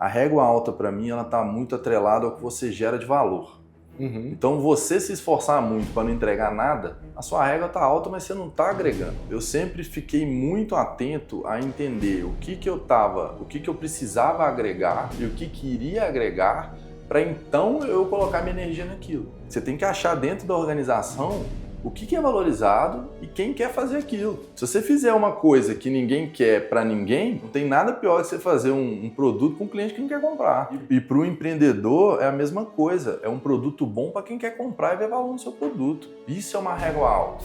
a régua alta para mim, ela está muito atrelada ao que você gera de valor. Então, você se esforçar muito para não entregar nada, a sua régua está alta, mas você não está agregando. Eu sempre fiquei muito atento a entender o que eu precisava agregar e o que iria agregar para então eu colocar minha energia naquilo. Você tem que achar dentro da organização o que é valorizado e quem quer fazer aquilo. Se você fizer uma coisa que ninguém quer para ninguém, não tem nada pior que você fazer um produto para um cliente que não quer comprar. E para o empreendedor é a mesma coisa. É um produto bom para quem quer comprar e ver valor no seu produto. Isso é uma régua alta.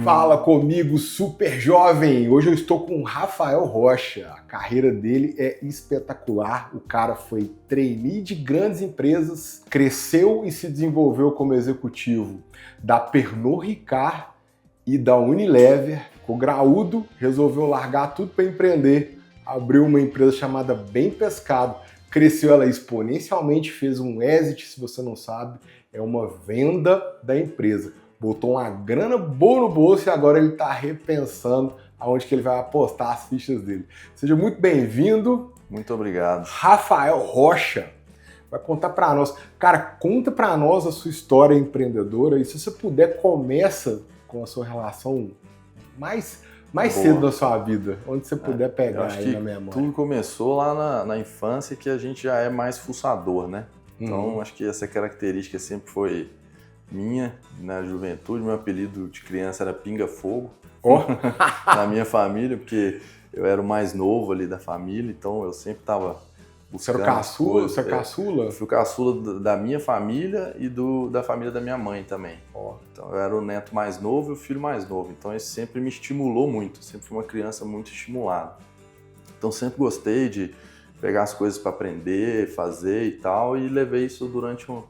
Fala comigo, super jovem! Hoje eu estou com o Rafael Rocha. A carreira dele é espetacular. O cara foi trainee de grandes empresas, cresceu e se desenvolveu como executivo da Pernod Ricard e da Unilever. Ficou graúdo, resolveu largar tudo para empreender. Abriu uma empresa chamada Bem Pescado. Cresceu ela exponencialmente, fez um exit, se você não sabe, é uma venda da empresa. Botou uma grana boa no bolso e agora ele está repensando aonde que ele vai apostar as fichas dele. Seja muito bem-vindo. Muito obrigado. Rafael Rocha vai contar para nós. Cara, conta para nós a sua história empreendedora e se você puder, começa com a sua relação mais cedo da sua vida, onde você puder pegar aí na memória. Tudo começou lá na infância, que a gente já é mais fuçador, né? Então, acho que essa característica sempre foi minha, na juventude. Meu apelido de criança era Pinga Fogo, na minha família, porque eu era o mais novo ali da família, então eu sempre estava buscando. Você era caçula? Você é caçula? Eu fui caçula da minha família e da família da minha mãe também. Então eu era o neto mais novo e o filho mais novo, então isso sempre me estimulou muito, sempre fui uma criança muito estimulada. Então sempre gostei de pegar as coisas para aprender, fazer e tal, e levei isso durante uma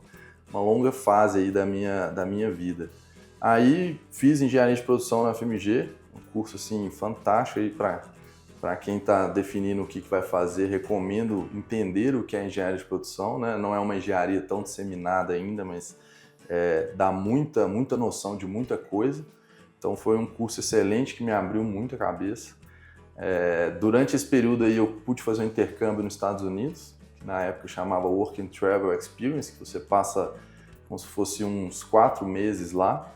longa fase aí da minha vida. Aí fiz engenharia de produção na FMG, um curso assim fantástico aí para quem está definindo o que vai fazer. Recomendo entender o que é engenharia de produção, né? Não é uma engenharia tão disseminada ainda, mas dá muita noção de muita coisa. Então foi um curso excelente que me abriu muito a cabeça. Durante esse período aí eu pude fazer um intercâmbio nos Estados Unidos, que na época chamava Work and Travel Experience, que você passa como se fosse uns 4 meses lá.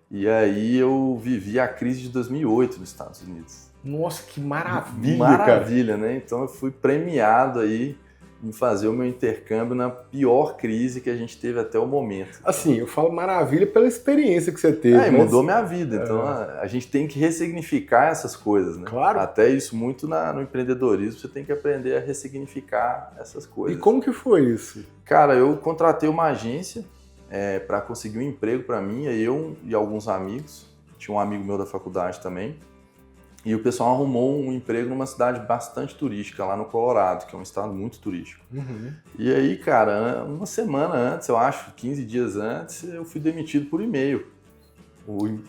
E aí eu vivi a crise de 2008 nos Estados Unidos. Nossa, que maravilha, Maravilha, cara. Né? Então eu fui premiado aí em fazer o meu intercâmbio na pior crise que a gente teve até o momento. Assim, eu falo maravilha pela experiência que você teve. Mudou minha vida. Então a gente tem que ressignificar essas coisas, né? Claro. Até isso muito no empreendedorismo, você tem que aprender a ressignificar essas coisas. E como que foi isso? Cara, eu contratei uma agência para conseguir um emprego para mim, eu e alguns amigos. Tinha um amigo meu da faculdade também. E o pessoal arrumou um emprego numa cidade bastante turística, lá no Colorado, que é um estado muito turístico. E aí, cara, uma semana antes, eu acho, 15 dias antes, eu fui demitido por e-mail.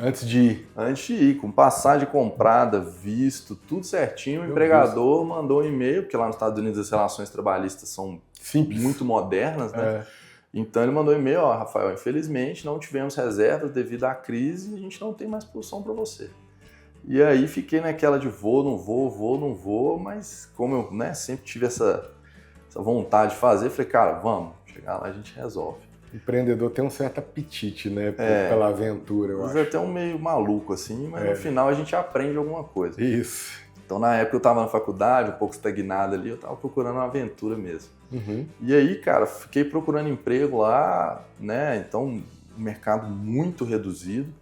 Antes de ir? Antes de ir, com passagem comprada, visto, tudo certinho. O empregador mandou um e-mail, porque lá nos Estados Unidos as relações trabalhistas são simples, muito modernas, né? Então ele mandou um e-mail: Rafael, infelizmente não tivemos reservas devido à crise e a gente não tem mais posição para você. E aí fiquei naquela de vou, não vou, mas como eu sempre tive essa vontade de fazer, falei, cara, vamos, chegar lá a gente resolve. O empreendedor tem um certo apetite, né, pela aventura, eu acho. É até um meio maluco assim, mas no final a gente aprende alguma coisa. Isso. Então na época eu estava na faculdade, um pouco estagnado ali, eu estava procurando uma aventura mesmo. E aí, cara, fiquei procurando emprego lá, né, então o mercado muito reduzido.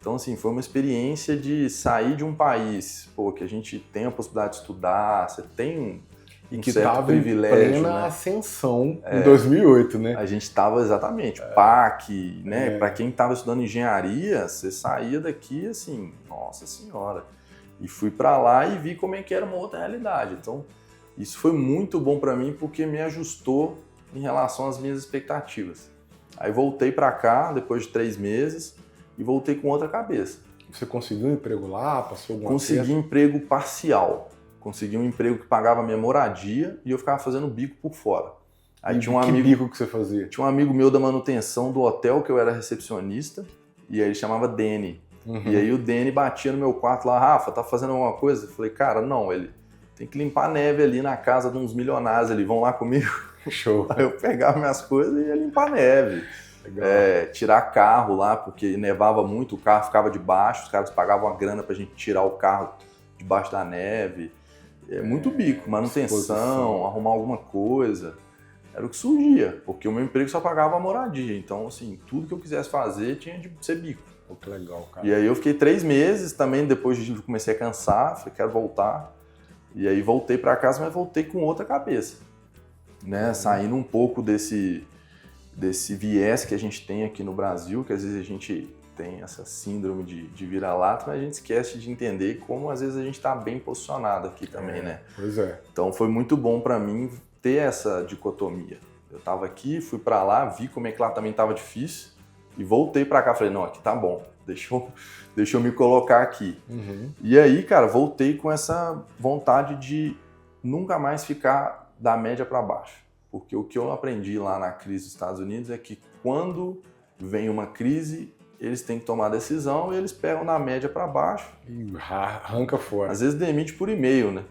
Então, assim, foi uma experiência de sair de um país, que a gente tem a possibilidade de estudar, você tem um certo privilégio. Em plena ascensão em 2008, né? A gente estava exatamente, PAC, né? Para quem estava estudando engenharia, você saía daqui assim, nossa senhora. E fui para lá e vi como é que era uma outra realidade. Então, isso foi muito bom para mim porque me ajustou em relação às minhas expectativas. Aí voltei para cá depois de 3 meses, e voltei com outra cabeça. Você conseguiu um emprego lá? Passou alguma coisa? Consegui emprego parcial. Consegui um emprego que pagava minha moradia e eu ficava fazendo bico por fora. Aí que bico que você fazia? Tinha um amigo meu da manutenção do hotel que eu era recepcionista, e aí ele chamava Danny. E aí o Danny batia no meu quarto lá, Rafa, tá fazendo alguma coisa? Eu falei, cara, não, ele tem que limpar a neve ali na casa de uns milionários, eles vão lá comigo. Show. Aí eu pegava minhas coisas e ia limpar a neve. Tirar carro lá, porque nevava muito, o carro ficava debaixo, os caras pagavam uma grana pra gente tirar o carro debaixo da neve. Muito bico, manutenção, arrumar alguma coisa. Era o que surgia, porque o meu emprego só pagava a moradia. Então, assim, tudo que eu quisesse fazer tinha de ser bico. Que legal, cara. E aí eu fiquei 3 meses também, depois de comecei a cansar, falei, quero voltar. E aí voltei para casa, mas voltei com outra cabeça, né? Saindo um pouco desse viés que a gente tem aqui no Brasil, que às vezes a gente tem essa síndrome de vira-lata, mas a gente esquece de entender como às vezes a gente está bem posicionado aqui também, né? Pois é. Então foi muito bom para mim ter essa dicotomia. Eu estava aqui, fui para lá, vi como é que lá também estava difícil e voltei para cá, falei, não, aqui tá bom, deixa eu me colocar aqui. E aí, cara, voltei com essa vontade de nunca mais ficar da média para baixo. Porque o que eu aprendi lá na crise dos Estados Unidos é que quando vem uma crise, eles têm que tomar decisão e eles pegam da média para baixo. E arranca fora. Às vezes demite por e-mail, né?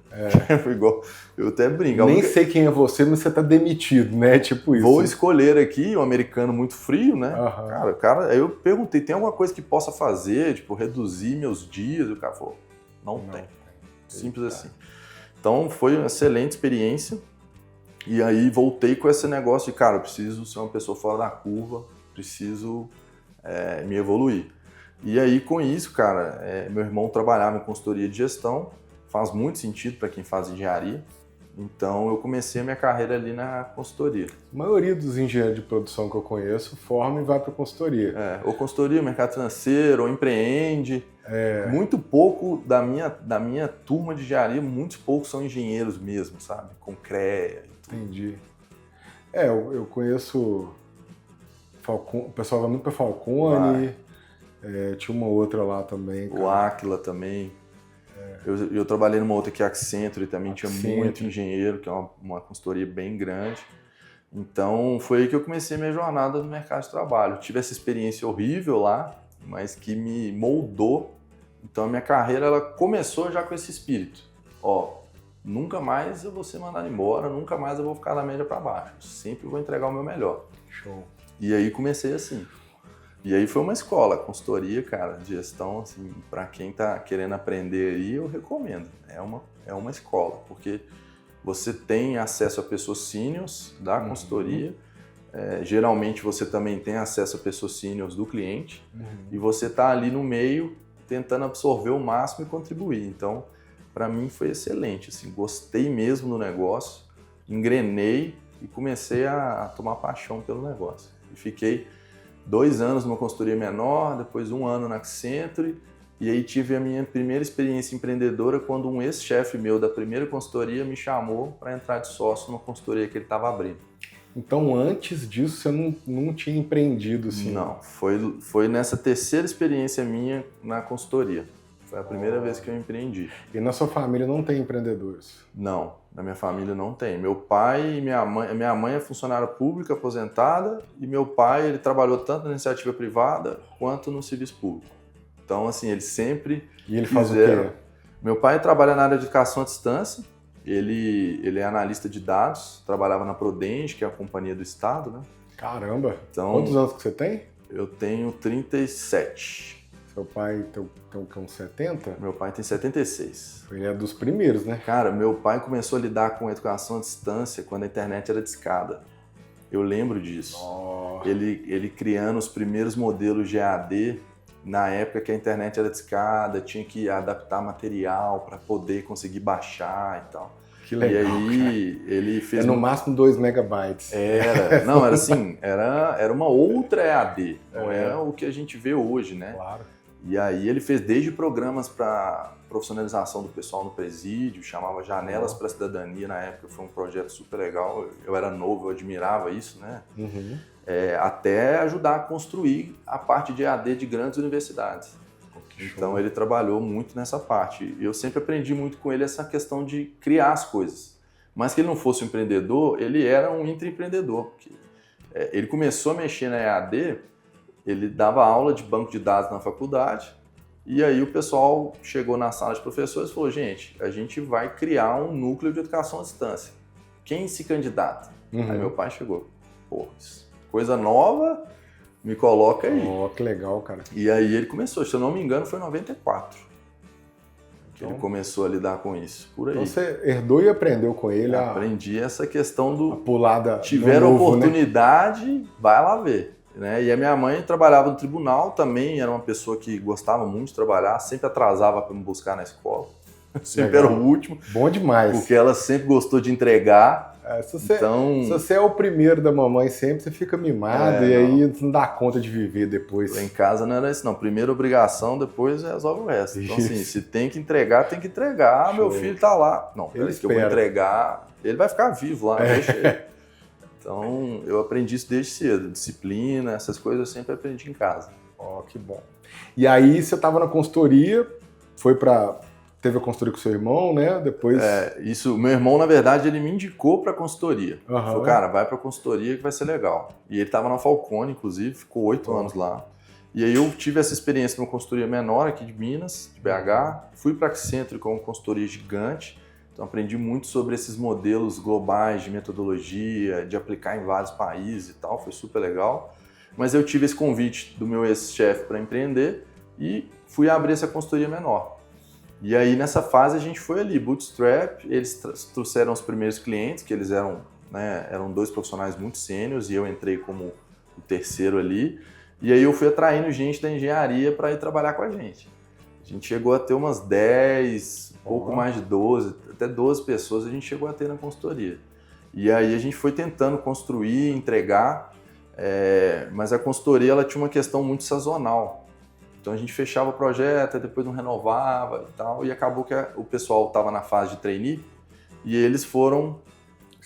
Igual, eu até brinco. Nem sei quem é você, mas você tá demitido, né? Tipo isso. Vou escolher aqui, um americano muito frio, né? Cara, aí eu perguntei, tem alguma coisa que possa fazer, tipo, reduzir meus dias? E o cara falou, não tem. Simples assim. Então foi uma excelente experiência. E aí voltei com esse negócio de, cara, eu preciso ser uma pessoa fora da curva, preciso me evoluir. E aí com isso, cara, meu irmão trabalhava em consultoria de gestão, faz muito sentido para quem faz engenharia, então eu comecei a minha carreira ali na consultoria. A maioria dos engenheiros de produção que eu conheço forma e vai para consultoria. Ou consultoria, mercado financeiro, ou empreende. Muito pouco da minha turma de engenharia, muitos poucos são engenheiros mesmo, sabe? Com CREA e tudo. Entendi. Eu conheço o pessoal vai muito para Falcone, tinha uma outra lá também. Cara. O Aquila também. Eu trabalhei numa outra que é a Accenture, também tinha muito engenheiro, que é uma consultoria bem grande. Então foi aí que eu comecei a minha jornada no mercado de trabalho. Tive essa experiência horrível lá, mas que me moldou. Então a minha carreira ela começou já com esse espírito. Nunca mais eu vou ser mandado embora, nunca mais eu vou ficar da média para baixo. Sempre vou entregar o meu melhor. Show. E aí comecei assim. E aí foi uma escola, consultoria, cara, de gestão, assim, para quem tá querendo aprender aí, eu recomendo. É uma escola, porque você tem acesso a pessoas seniors da consultoria, geralmente você também tem acesso a pessoas seniors do cliente, e você tá ali no meio tentando absorver o máximo e contribuir. Então, para mim foi excelente, assim, gostei mesmo do negócio, engrenei e comecei a tomar paixão pelo negócio. E fiquei 2 anos numa consultoria menor, depois 1 ano na Accenture, e aí tive a minha primeira experiência empreendedora quando um ex-chefe meu da primeira consultoria me chamou para entrar de sócio numa consultoria que ele estava abrindo. Então, antes disso, você não tinha empreendido assim? Não, foi nessa terceira experiência minha na consultoria. Foi a primeira vez que eu empreendi. E na sua família não tem empreendedores? Não, na minha família não tem. Meu pai e minha mãe é funcionária pública aposentada e meu pai ele trabalhou tanto na iniciativa privada quanto no serviço público. Então, assim, eles sempre E ele faz o quê? Meu pai trabalha na área de educação à distância, ele é analista de dados, trabalhava na Prodenge, que é a companhia do Estado, né? Caramba! Então, quantos anos que você tem? Eu tenho 37. Seu pai tem uns 70? Meu pai tem 76. Ele é dos primeiros, né? Cara, meu pai começou a lidar com a educação à distância quando a internet era discada. Eu lembro disso. Oh. Ele criando os primeiros modelos de EAD, na época que a internet era discada, tinha que adaptar material para poder conseguir baixar e tal. Que legal, e aí cara. Ele fez... no máximo 2 megabytes. Era assim, era uma outra EAD, não é o que a gente vê hoje, né? Claro. E aí ele fez desde programas para profissionalização do pessoal no presídio, chamava Janelas para a Cidadania, na época foi um projeto super legal, eu era novo, eu admirava isso, né? Até ajudar a construir a parte de EAD de grandes universidades. Então ele trabalhou muito nessa parte. Eu sempre aprendi muito com ele essa questão de criar as coisas. Mas que ele não fosse um empreendedor, ele era um intraempreendedor. Porque, ele começou a mexer na EAD, ele dava aula de banco de dados na faculdade, e aí o pessoal chegou na sala de professores e falou, gente, a gente vai criar um núcleo de educação à distância. Quem se candidata? Aí meu pai chegou, pô, coisa nova, me coloca aí. Ó, que legal, cara. E aí ele começou, se eu não me engano, foi em 94 que ele começou a lidar com isso, por aí. Então você herdou e aprendeu com ele Aprendi essa questão do... a pulada. Tiver oportunidade, né? Vai lá ver. Né? E a minha mãe trabalhava no tribunal também, era uma pessoa que gostava muito de trabalhar, sempre atrasava para me buscar na escola. Sempre Legal. Era o último. Bom demais. Porque ela sempre gostou de entregar. Se você é o primeiro da mamãe sempre, você fica mimado e aí não dá conta de viver depois. Lá em casa não era isso não. Primeiro obrigação, depois resolve o resto. Então assim, se tem que entregar, tem que entregar. Ah, meu filho tá lá. Não, peraí que eu vou entregar. Ele vai ficar vivo lá, deixa ele. Então, eu aprendi isso desde cedo. Disciplina, essas coisas eu sempre aprendi em casa. Ó, que bom. E aí, você estava na consultoria, teve a consultoria com seu irmão, né? Depois... Isso, meu irmão, na verdade, ele me indicou para consultoria. Uhum. Falou, cara, vai para consultoria que vai ser legal. E ele estava na Falcone, inclusive, ficou 8 anos lá. E aí eu tive essa experiência numa consultoria menor aqui de Minas, de BH. Fui para a Accenture com uma consultoria gigante. Então aprendi muito sobre esses modelos globais de metodologia, de aplicar em vários países e tal, foi super legal. Mas eu tive esse convite do meu ex-chefe para empreender e fui abrir essa consultoria menor. E aí nessa fase a gente foi ali, bootstrap, eles trouxeram os primeiros clientes, que eles eram 2 profissionais muito sêniores e eu entrei como o terceiro ali. E aí eu fui atraindo gente da engenharia para ir trabalhar com a gente. A gente chegou a ter umas 10, pouco mais de 12, até 12 pessoas a gente chegou a ter na consultoria. E aí a gente foi tentando construir, entregar, mas a consultoria ela tinha uma questão muito sazonal. Então a gente fechava o projeto, depois não renovava e tal, e acabou que o pessoal estava na fase de trainee e eles foram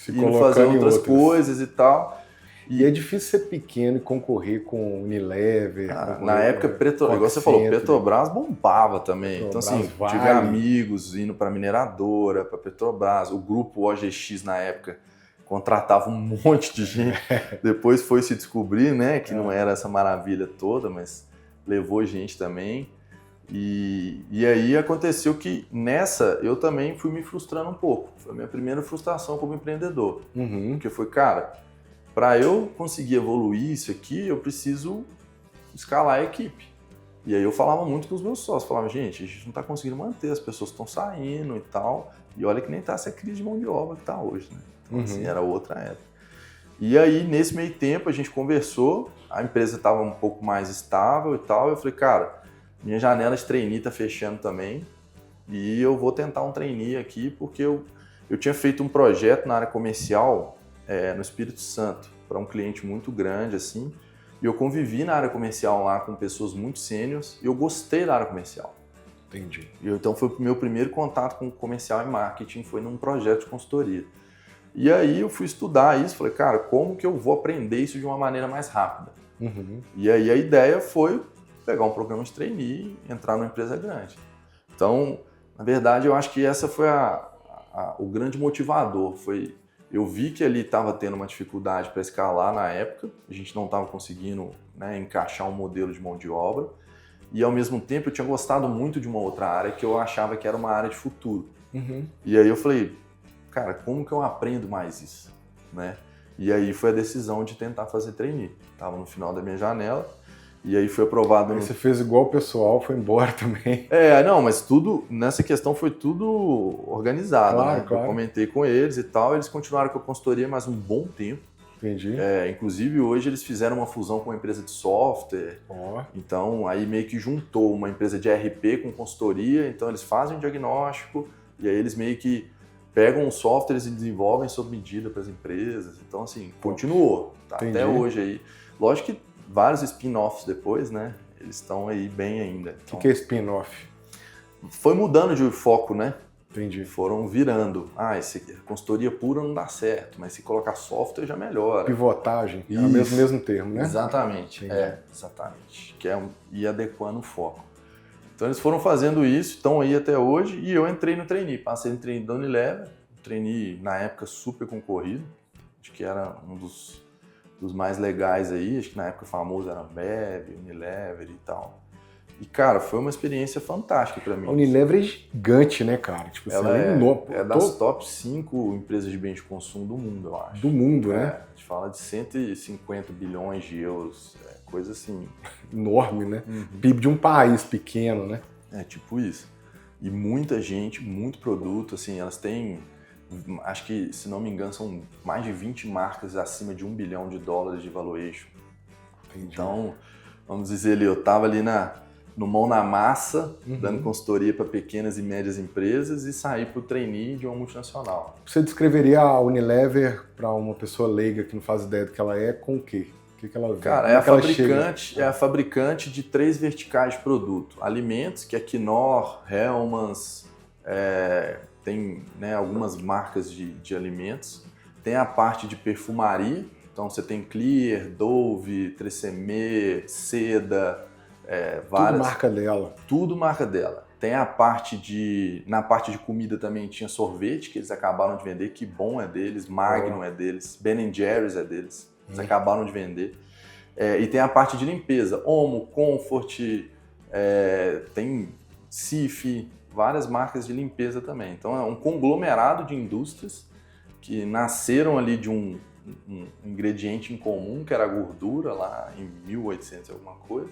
indo fazer outras coisas e tal. E é difícil ser pequeno e concorrer com Unilever. Na época, igual você falou, Petrobras bombava também. Petrobras, então, assim, tive amigos indo para mineradora, para Petrobras. O grupo OGX, na época, contratava um monte de gente. Depois foi se descobrir, né, que não era essa maravilha toda, mas levou gente também. E aí aconteceu que nessa eu também fui me frustrando um pouco. Foi a minha primeira frustração como empreendedor. Porque foi, cara... Para eu conseguir evoluir isso aqui, eu preciso escalar a equipe. E aí eu falava muito com os meus sócios, falava, gente, a gente não está conseguindo manter, as pessoas estão saindo e tal, e olha que nem está essa crise de mão de obra que está hoje, né? Então, assim, era outra época. E aí, nesse meio tempo, a gente conversou, a empresa estava um pouco mais estável e tal, eu falei, cara, minha janela de trainee está fechando também, e eu vou tentar um trainee aqui, porque eu tinha feito um projeto na área comercial, no Espírito Santo, para um cliente muito grande, assim, e eu convivi na área comercial lá com pessoas muito sêniores e eu gostei da área comercial. Entendi. Então foi o meu primeiro contato com comercial e marketing, foi num projeto de consultoria. E aí eu fui estudar isso, falei, cara, como que eu vou aprender isso de uma maneira mais rápida? E aí a ideia foi pegar um programa de trainee e entrar numa empresa grande. Então, na verdade, eu acho que essa foi o grande motivador, eu vi que ali estava tendo uma dificuldade para escalar na época, a gente não estava conseguindo, né, encaixar um modelo de mão de obra e ao mesmo tempo eu tinha gostado muito de uma outra área que eu achava que era uma área de futuro. E aí eu falei, cara, como que eu aprendo mais isso? Né? E aí foi a decisão de tentar fazer trainee. Estava no final da minha janela e aí foi aprovado. Aí você fez igual o pessoal, foi embora também. Não, mas tudo, nessa questão foi tudo organizado, claro, né? Claro. Eu comentei com eles e tal, eles continuaram com a consultoria mais um bom tempo. Entendi. Inclusive hoje eles fizeram uma fusão com uma empresa de software, então aí meio que juntou uma empresa de RP com consultoria, então eles fazem um diagnóstico e aí eles meio que pegam os softwares e desenvolvem sob medida para as empresas, então assim, continuou, tá? Até hoje aí. Lógico que vários spin-offs depois, né? Eles estão aí bem ainda. O que é spin-off? Foi mudando de foco, né? Entendi. Foram virando. Consultoria pura não dá certo, mas se colocar software já melhora. Pivotagem, é o mesmo termo, né? Exatamente, exatamente. Que é ir adequando o foco. Então eles foram fazendo isso, estão aí até hoje, e eu entrei no trainee. Passei no trainee da Unilever, trainee na época super concorrido, acho que era um dos mais legais aí, acho que na época famoso era Ambev, Unilever e tal. E, cara, foi uma experiência fantástica para mim. A Unilever é gigante, né, cara? Tipo, ela é das top 5 empresas de bens de consumo do mundo, eu acho. Do mundo, né? A gente fala de 150 bilhões de euros, coisa assim. Enorme, né? PIB de um país pequeno, né? É, tipo isso. E muita gente, muito produto, assim, elas têm, acho que, se não me engano, são mais de 20 marcas acima de $1 bilhão de valuation. Entendi. Então, vamos dizer ali, eu tava ali no mão na massa, dando consultoria para pequenas e médias empresas e sair para o trainee de uma multinacional. Você descreveria a Unilever para uma pessoa leiga que não faz ideia do que ela é com o quê? O que ela vê? Cara, é a fabricante de 3 verticais de produto. Alimentos, que é Knorr, Hellmann's, tem, né, algumas marcas de alimentos. Tem a parte de perfumaria, então você tem Clear, Dove, Tresemmé, Seda, várias. Tudo marca dela. Tudo marca dela. Tem a parte na parte de comida também tinha sorvete, que eles acabaram de vender, que bom é deles, Magnum é deles, Ben & Jerry's é deles, eles acabaram de vender. E tem a parte de limpeza, Omo, Comfort, tem Cif, várias marcas de limpeza também. Então é um conglomerado de indústrias que nasceram ali de um ingrediente em comum, que era a gordura, lá em 1800 e alguma coisa.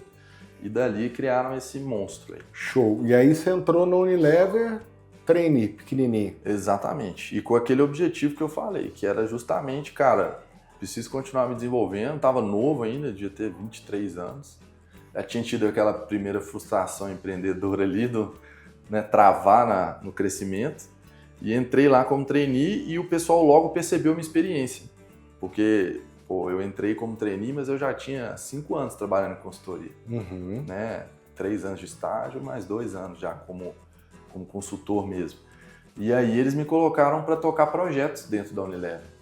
E dali criaram esse monstro aí. Show. E aí você entrou no Unilever, trainee, pequenininho. Exatamente. E com aquele objetivo que eu falei, que era justamente, cara, preciso continuar me desenvolvendo. Tava novo ainda, devia ter 23 anos. Já tinha tido aquela primeira frustração empreendedora ali, né, travar no crescimento. E entrei lá como trainee e o pessoal logo percebeu a minha experiência. Porque... eu entrei como trainee, mas eu já tinha 5 anos trabalhando em consultoria, né? 3 anos de estágio, mais 2 anos já como consultor mesmo. E aí eles me colocaram para tocar projetos dentro da Unilever.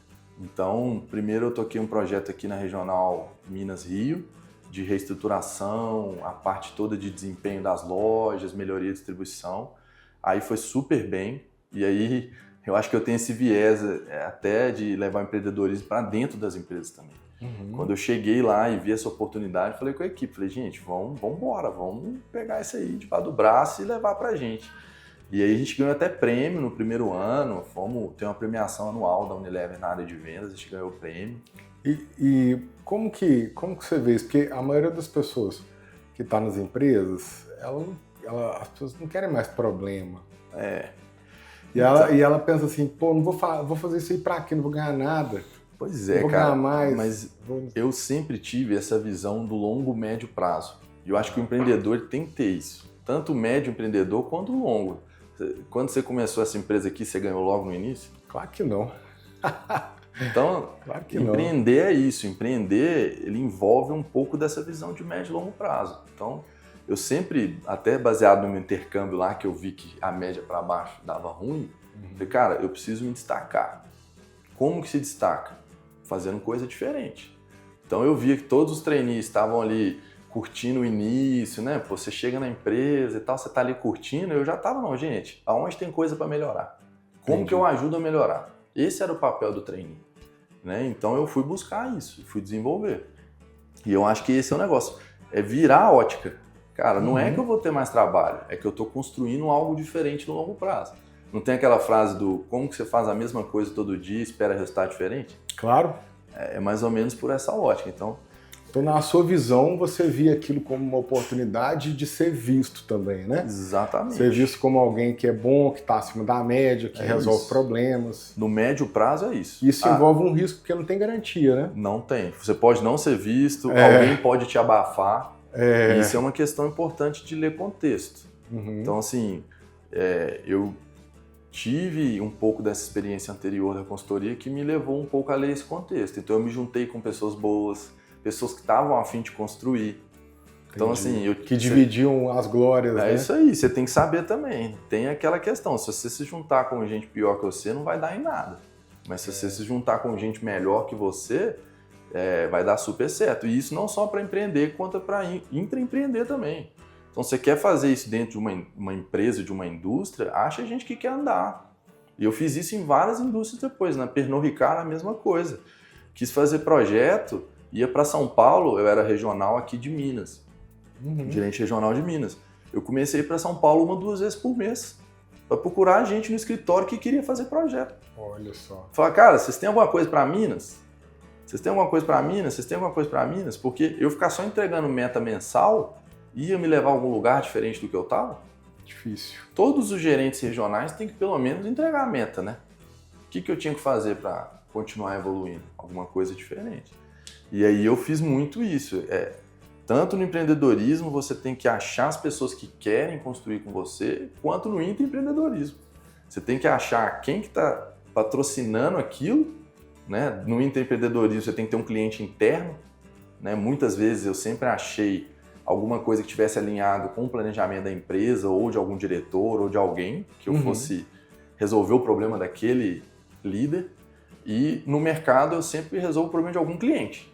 Então, primeiro eu toquei um projeto aqui na Regional Minas-Rio, de reestruturação, a parte toda de desempenho das lojas, melhoria de distribuição. Aí foi super bem, e aí... eu acho que eu tenho esse viés até de levar o empreendedorismo para dentro das empresas também. Quando eu cheguei lá e vi essa oportunidade, falei com a equipe, falei, gente, vamos embora, vamos pegar isso aí debaixo do braço e levar para a gente. E aí a gente ganhou até prêmio no primeiro ano, tem uma premiação anual da Unilever na área de vendas, a gente ganhou o prêmio. E como que você vê isso? Porque a maioria das pessoas que está nas empresas, as pessoas não querem mais problema. E ela pensa assim, pô, não vou fazer isso aí pra quê? Não vou ganhar nada. Pois é, vou cara, ganhar mais. Mas eu sempre tive essa visão do longo, médio prazo. E eu acho que o empreendedor tem que ter isso. Tanto o médio empreendedor quanto o longo. Quando você começou essa empresa aqui, você ganhou logo no início? Claro que não. Então, claro que empreender é isso. Empreender, ele envolve um pouco dessa visão de médio e longo prazo. Então, eu sempre, até baseado no meu intercâmbio lá, que eu vi que a média para baixo dava ruim, falei, cara, eu preciso me destacar. Como que se destaca? Fazendo coisa diferente. Então eu via que todos os trainees estavam ali curtindo o início, né? Pô, você chega na empresa e tal, você tá ali curtindo, eu já tava, não, gente, aonde tem coisa para melhorar? Como que eu ajudo a melhorar? Esse era o papel do trainee, né? Então eu fui buscar isso, fui desenvolver. E eu acho que esse é o negócio, é virar a ótica. Cara, não é que eu vou ter mais trabalho, é que eu tô construindo algo diferente no longo prazo. Não tem aquela frase do como que você faz a mesma coisa todo dia e espera resultado diferente? Claro. É mais ou menos por essa ótica, então na sua visão, você via aquilo como uma oportunidade de ser visto também, né? Exatamente. Ser visto como alguém que é bom, que está acima da média, que resolve problemas. No médio prazo é isso. Isso envolve um risco porque não tem garantia, né? Não tem. Você pode não ser visto, alguém pode te abafar. Isso é uma questão importante de ler contexto. Então, assim, eu tive um pouco dessa experiência anterior da consultoria que me levou um pouco a ler esse contexto. Então, eu me juntei com pessoas boas, pessoas que estavam a fim de construir. Então, assim... que dividiam as glórias, né? É isso aí, você tem que saber também. Tem aquela questão, se você se juntar com gente pior que você, não vai dar em nada. Mas se você se juntar com gente melhor que você, vai dar super certo. E isso não só para empreender, quanto para intraempreender também. Então, você quer fazer isso dentro de uma empresa, de uma indústria, acha gente que quer andar. E eu fiz isso em várias indústrias depois. Na Pernod Ricard, a mesma coisa. Quis fazer projeto, ia para São Paulo, eu era regional aqui de Minas, gerente regional de Minas. Eu comecei a ir para São Paulo 1 ou 2 vezes por mês, para procurar gente no escritório que queria fazer projeto. Olha só. Falar, cara, vocês têm alguma coisa para Minas? Vocês têm alguma coisa para Minas? Vocês têm alguma coisa para Minas? Porque eu ficar só entregando meta mensal ia me levar a algum lugar diferente do que eu estava? Difícil. Todos os gerentes regionais têm que pelo menos entregar a meta, né? O que eu tinha que fazer para continuar evoluindo? Alguma coisa diferente. E aí eu fiz muito isso. Tanto no empreendedorismo você tem que achar as pessoas que querem construir com você, quanto no intraempreendedorismo. Você tem que achar quem que está patrocinando aquilo, né? No intraempreendedorismo você tem que ter um cliente interno, né? Muitas vezes eu sempre achei alguma coisa que tivesse alinhado com o planejamento da empresa ou de algum diretor ou de alguém que eu fosse resolver o problema daquele líder. E no mercado eu sempre resolvo o problema de algum cliente.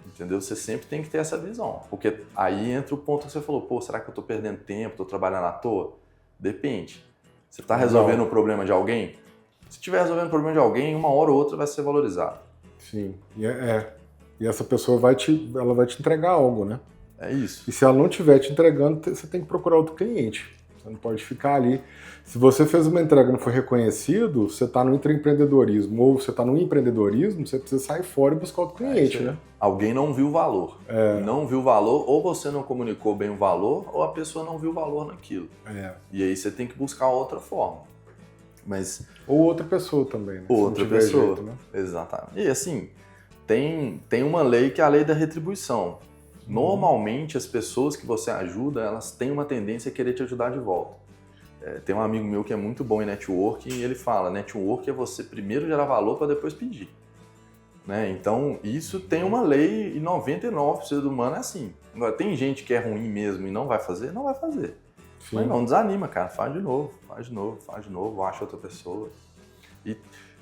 Entendeu? Você sempre tem que ter essa visão. Porque aí entra o ponto que você falou, pô, será que eu estou perdendo tempo, estou trabalhando à toa? Depende. Você está resolvendo o problema de alguém? Se estiver resolvendo o problema de alguém, uma hora ou outra vai ser valorizado. Sim. E essa pessoa ela vai te entregar algo, né? É isso. E se ela não estiver te entregando, você tem que procurar outro cliente. Você não pode ficar ali. Se você fez uma entrega e não foi reconhecido, você está no intraempreendedorismo ou você está no empreendedorismo, você precisa sair fora e buscar outro cliente, né? Alguém não viu o valor. Não viu o valor, ou você não comunicou bem o valor, ou a pessoa não viu o valor naquilo. E aí você tem que buscar outra forma. Mas... Ou outra pessoa também, né? Outra pessoa, jeito, né? Exatamente. E assim, tem uma lei que é a lei da retribuição. Normalmente as pessoas que você ajuda, elas têm uma tendência a querer te ajudar de volta. Tem um amigo meu que é muito bom em networking e ele fala, networking é você primeiro gerar valor para depois pedir. Né? Então isso tem uma lei e 99% do humano é assim. Agora tem gente que é ruim mesmo e não vai fazer? Não vai fazer. Sim. Mas não desanima, cara, faz de novo, acha outra pessoa. E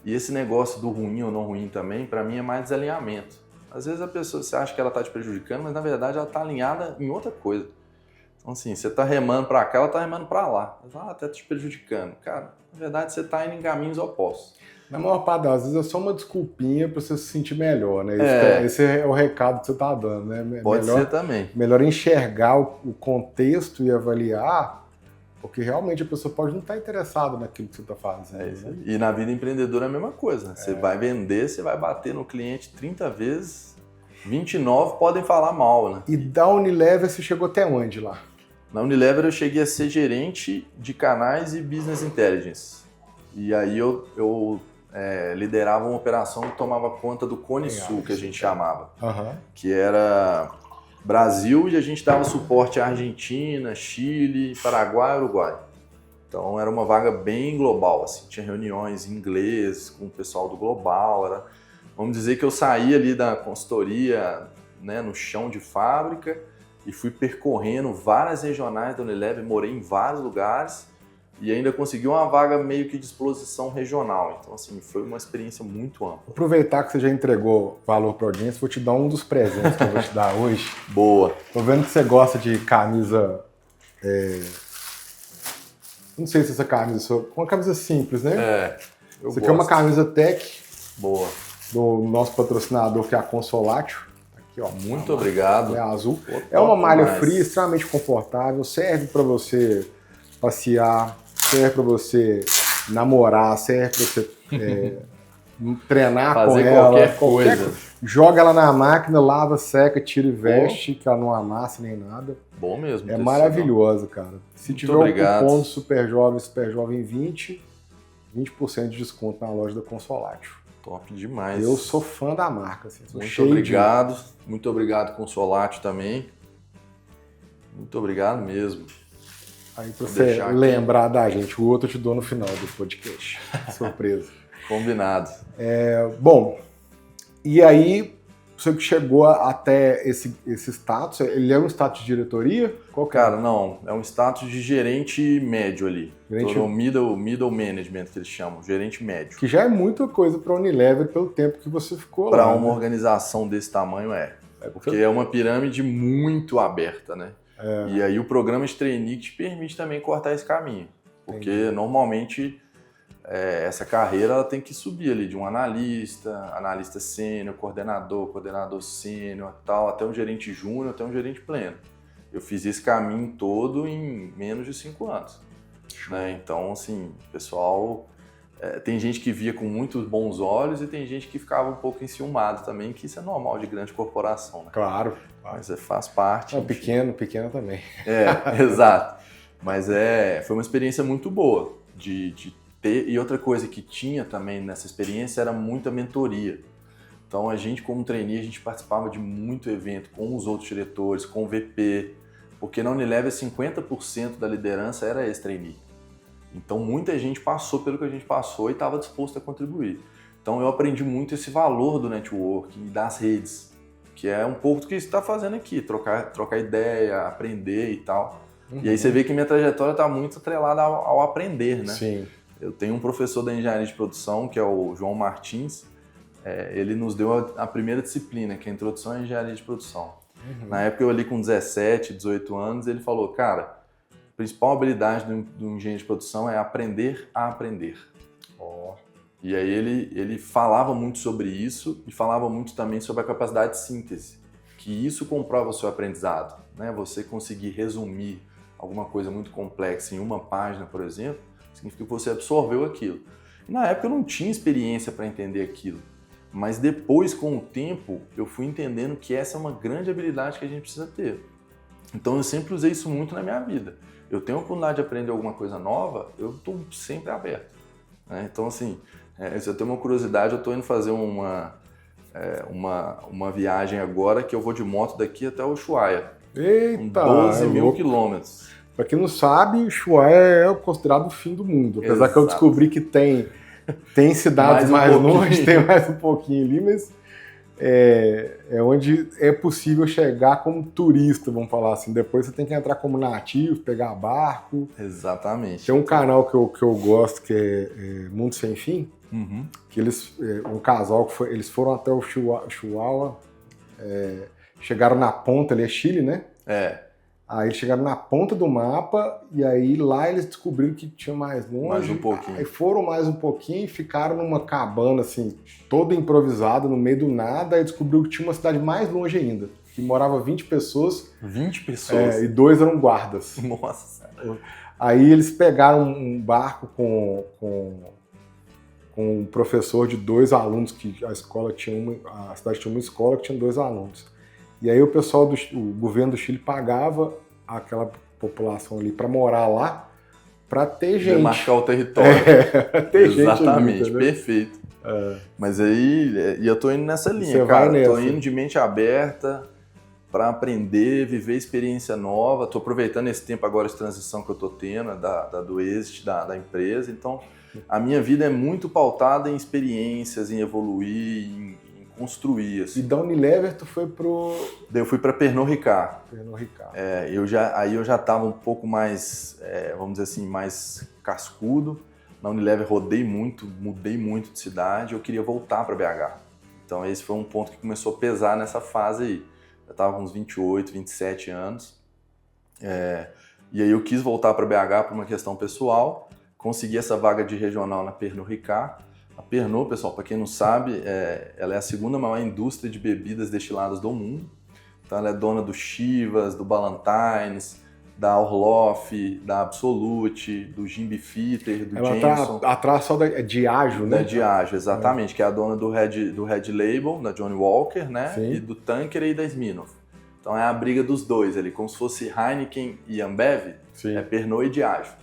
esse negócio do ruim ou não ruim também, para mim é mais desalinhamento. Às vezes a pessoa, você acha que ela está te prejudicando, mas na verdade ela está alinhada em outra coisa. Então assim, você está remando para cá, ela está remando para lá. Ela está te prejudicando. Cara, na verdade você está indo em caminhos opostos. Na maior parte das vezes é só uma desculpinha para você se sentir melhor, né? Esse é o recado que você está dando, né? Pode ser também. Melhor enxergar o contexto e avaliar, porque realmente a pessoa pode não estar interessada naquilo que você está fazendo. Isso. Né? E na vida empreendedora é a mesma coisa. Você vai vender, você vai bater no cliente 30 vezes, 29 podem falar mal, né? E da Unilever você chegou até onde lá? Na Unilever eu cheguei a ser gerente de canais e business intelligence. E aí eu liderava uma operação que tomava conta do Cone Sul, que a gente chamava. Que era Brasil e a gente dava suporte à Argentina, Chile, Paraguai e Uruguai. Então era uma vaga bem global, assim, tinha reuniões em inglês com o pessoal do global. Vamos dizer que eu saí ali da consultoria, né, no chão de fábrica e fui percorrendo várias regionais da Unilever, morei em vários lugares e ainda consegui uma vaga meio que de exposição regional. Então, assim, foi uma experiência muito ampla. Aproveitar que você já entregou valor para a audiência, vou te dar um dos presentes que eu vou te dar hoje. Boa. Tô vendo que você gosta de camisa... Não sei se essa camisa... Uma camisa simples, né? Isso aqui é uma camisa tech. Boa. Do nosso patrocinador, que é a Consolatio. Aqui, ó. Muito obrigado. É azul. É uma malha fria, extremamente confortável. Serve para você passear, serve para você namorar, serve para você treinar fazer com ela. Qualquer coisa. Joga ela na máquina, lava, seca, tira e veste, que ela não amassa nem nada. Bom mesmo. É maravilhosa, cara. Se tiver um cupom do Superjovem 20, 20% de desconto na loja da Consolatio. Top demais. Eu sou fã da marca. Assim, muito obrigado. Muito obrigado, Consolatio, também. Muito obrigado mesmo. Aí pra você lembrar da gente, o outro eu te dou no final do podcast. Surpresa. Combinado. Bom, e aí você que chegou até esse status, ele é um status de diretoria? Qual que é? Cara, não, é um status de gerente médio ali. Gerente... middle management que eles chamam, gerente médio. Que já é muita coisa para a Unilever pelo tempo que você ficou lá. Para uma organização desse tamanho porque é uma pirâmide muito aberta, né? E aí o programa de trainee te permite também cortar esse caminho. Porque normalmente essa carreira ela tem que subir ali de um analista sênior, coordenador sênior, tal, até um gerente júnior, até um gerente pleno. Eu fiz esse caminho todo em menos de 5 anos. Né? Então, assim, pessoal, tem gente que via com muitos bons olhos e tem gente que ficava um pouco enciumado também, que isso é normal de grande corporação. Né? Claro. Mas faz parte. Não, pequeno também. Exato. Mas foi uma experiência muito boa de ter. E outra coisa que tinha também nessa experiência era muita mentoria. Então, a gente, como trainee, a gente participava de muito evento com os outros diretores, com o VP, porque na Unilever 50% da liderança era ex-trainee. Então, muita gente passou pelo que a gente passou e estava disposto a contribuir. Então, eu aprendi muito esse valor do networking e das redes, que é um pouco do que você está fazendo aqui, trocar ideia, aprender e tal. Uhum. E aí você vê que minha trajetória está muito atrelada ao aprender, né? Sim. Eu tenho um professor da engenharia de produção, que é o João Martins, ele nos deu a primeira disciplina, que é a Introdução à Engenharia de Produção. Uhum. Na época eu ali com 17, 18 anos, ele falou, cara, a principal habilidade do engenheiro de produção é aprender a aprender. Oh. E aí ele falava muito sobre isso e falava muito também sobre a capacidade de síntese, que isso comprova o seu aprendizado. Né? Você conseguir resumir alguma coisa muito complexa em uma página, por exemplo, significa que você absorveu aquilo. E na época eu não tinha experiência para entender aquilo. Mas depois, com o tempo, eu fui entendendo que essa é uma grande habilidade que a gente precisa ter. Então eu sempre usei isso muito na minha vida. Eu tenho a oportunidade de aprender alguma coisa nova, eu estou sempre aberto. Né? Então assim, se eu tenho uma curiosidade, eu estou indo fazer uma viagem agora que eu vou de moto daqui até Ushuaia. Eita! 12 mil quilômetros. Para quem não sabe, Ushuaia é considerado o fim do mundo. Apesar que eu descobri que tem cidades mais longe, tem mais um pouquinho ali, mas é onde é possível chegar como turista, vamos falar assim. Depois você tem que entrar como nativo, pegar barco. Exatamente. Tem um canal que eu gosto, que é Mundo Sem Fim, uhum. que um casal, eles foram até o Chihuahua, chegaram na ponta, ali é Chile, né? Aí eles chegaram na ponta do mapa e aí lá eles descobriram que tinha mais longe. Mais um pouquinho. Aí foram mais um pouquinho e ficaram numa cabana assim, toda improvisada, no meio do nada, aí descobriu que tinha uma cidade mais longe ainda, que morava 20 pessoas. 20 pessoas? E 2 eram guardas. Nossa! Aí eles pegaram um barco com um professor de 2 alunos, que a cidade tinha uma escola que tinha 2 alunos. E aí o governo do Chile pagava aquela população ali para morar lá, para ter gente. Demarcar o território. Ter Exatamente, gente ali, perfeito. Mas aí, eu tô indo nessa linha, Você cara. Vai nessa. Tô indo de mente aberta para aprender, viver experiência nova. Tô aproveitando esse tempo agora de transição que eu tô tendo, do exit da empresa. Então, a minha vida é muito pautada em experiências, em evoluir, em construir. Assim. E da Unilever tu foi pro... Eu fui para Pernod Ricard. Pernod Ricard. Aí eu já estava um pouco mais, vamos dizer assim, mais cascudo. Na Unilever rodei muito, mudei muito de cidade. Eu queria voltar para BH. Então esse foi um ponto que começou a pesar nessa fase aí. Eu estava com uns 28, 27 anos. E aí eu quis voltar para BH por uma questão pessoal. Consegui essa vaga de regional na Pernod Ricard. A Pernod, pessoal, para quem não sabe, ela é a segunda maior indústria de bebidas destiladas do mundo. Então ela é dona do Chivas, do Ballantines, da Orloff, da Absolute, do Jim Beefeater, do Jameson. Ela tá atrás só da Diageo, né? Da Diageo, exatamente, que é a dona do Red Label, da Johnnie Walker, né? Sim. E do Tanqueray e da Smirnoff. Então é a briga dos dois ali, como se fosse Heineken e Ambev, Sim. é Pernod e Diageo.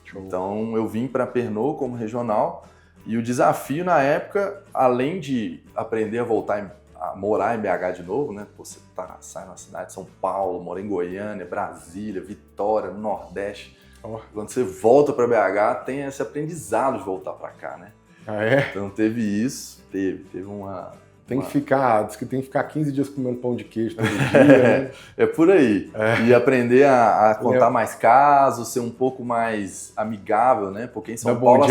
Show. Então eu vim para Pernod como regional. E o desafio na época, além de aprender a voltar a morar em BH de novo, né? Você sai na cidade de São Paulo, mora em Goiânia, Brasília, Vitória, no Nordeste. Quando você volta para BH, tem esse aprendizado de voltar para cá, né? Então teve isso, teve uma... Diz que tem que ficar 15 dias comendo pão de queijo todo dia, né? É por aí. E aprender a contar mais casos, ser um pouco mais amigável, né? Porque em São Paulo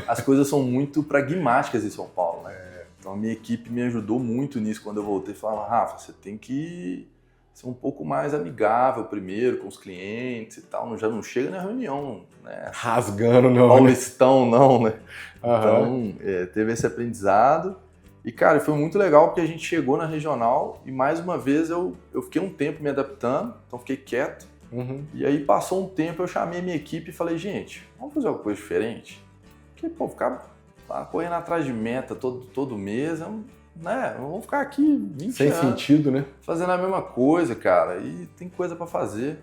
as coisas são muito pragmáticas em São Paulo, né? Então a minha equipe me ajudou muito nisso quando eu voltei. Falava, Rafa, você tem que ser um pouco mais amigável primeiro com os clientes e tal. Já não chega na reunião, né? Rasgando, não. Paulistão, não, né? Uhum. Então, teve esse aprendizado. E, cara, foi muito legal porque a gente chegou na regional e, mais uma vez, eu fiquei um tempo me adaptando, então fiquei quieto. Uhum. E aí, passou um tempo, eu chamei a minha equipe e falei, gente, vamos fazer alguma coisa diferente? Porque, pô, ficar correndo atrás de meta todo mês, né? Vamos ficar aqui 20 Sem anos. sentido, né? Fazendo a mesma coisa, cara, e tem coisa para fazer.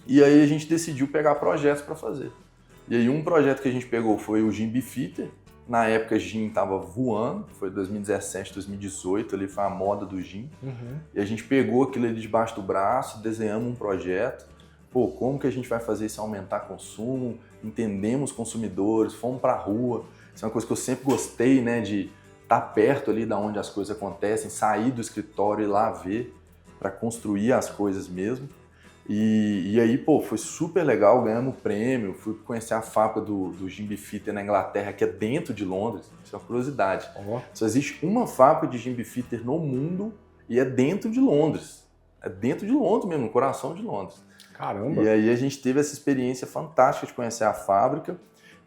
E aí a gente decidiu pegar projetos para fazer. E aí um projeto que a gente pegou foi o Gin Beefeater. Na época, gin tava voando, foi 2017, 2018, ali foi a moda do gin. Uhum. E a gente pegou aquilo ali debaixo do braço, desenhamos um projeto. Pô, como que a gente vai fazer isso aumentar consumo? Entendemos consumidores, fomos pra rua. Isso é uma coisa que eu sempre gostei, né, de estar perto ali da onde as coisas acontecem, sair do escritório e ir lá ver, para construir as coisas mesmo. E aí, pô, foi super legal, ganhamos prêmio, fui conhecer a fábrica do Gin Beefeater na Inglaterra, que é dentro de Londres, isso é uma curiosidade. Oh. Só existe uma fábrica de Gin Beefeater no mundo e é dentro de Londres. É dentro de Londres mesmo, no coração de Londres. Caramba! E aí a gente teve essa experiência fantástica de conhecer a fábrica.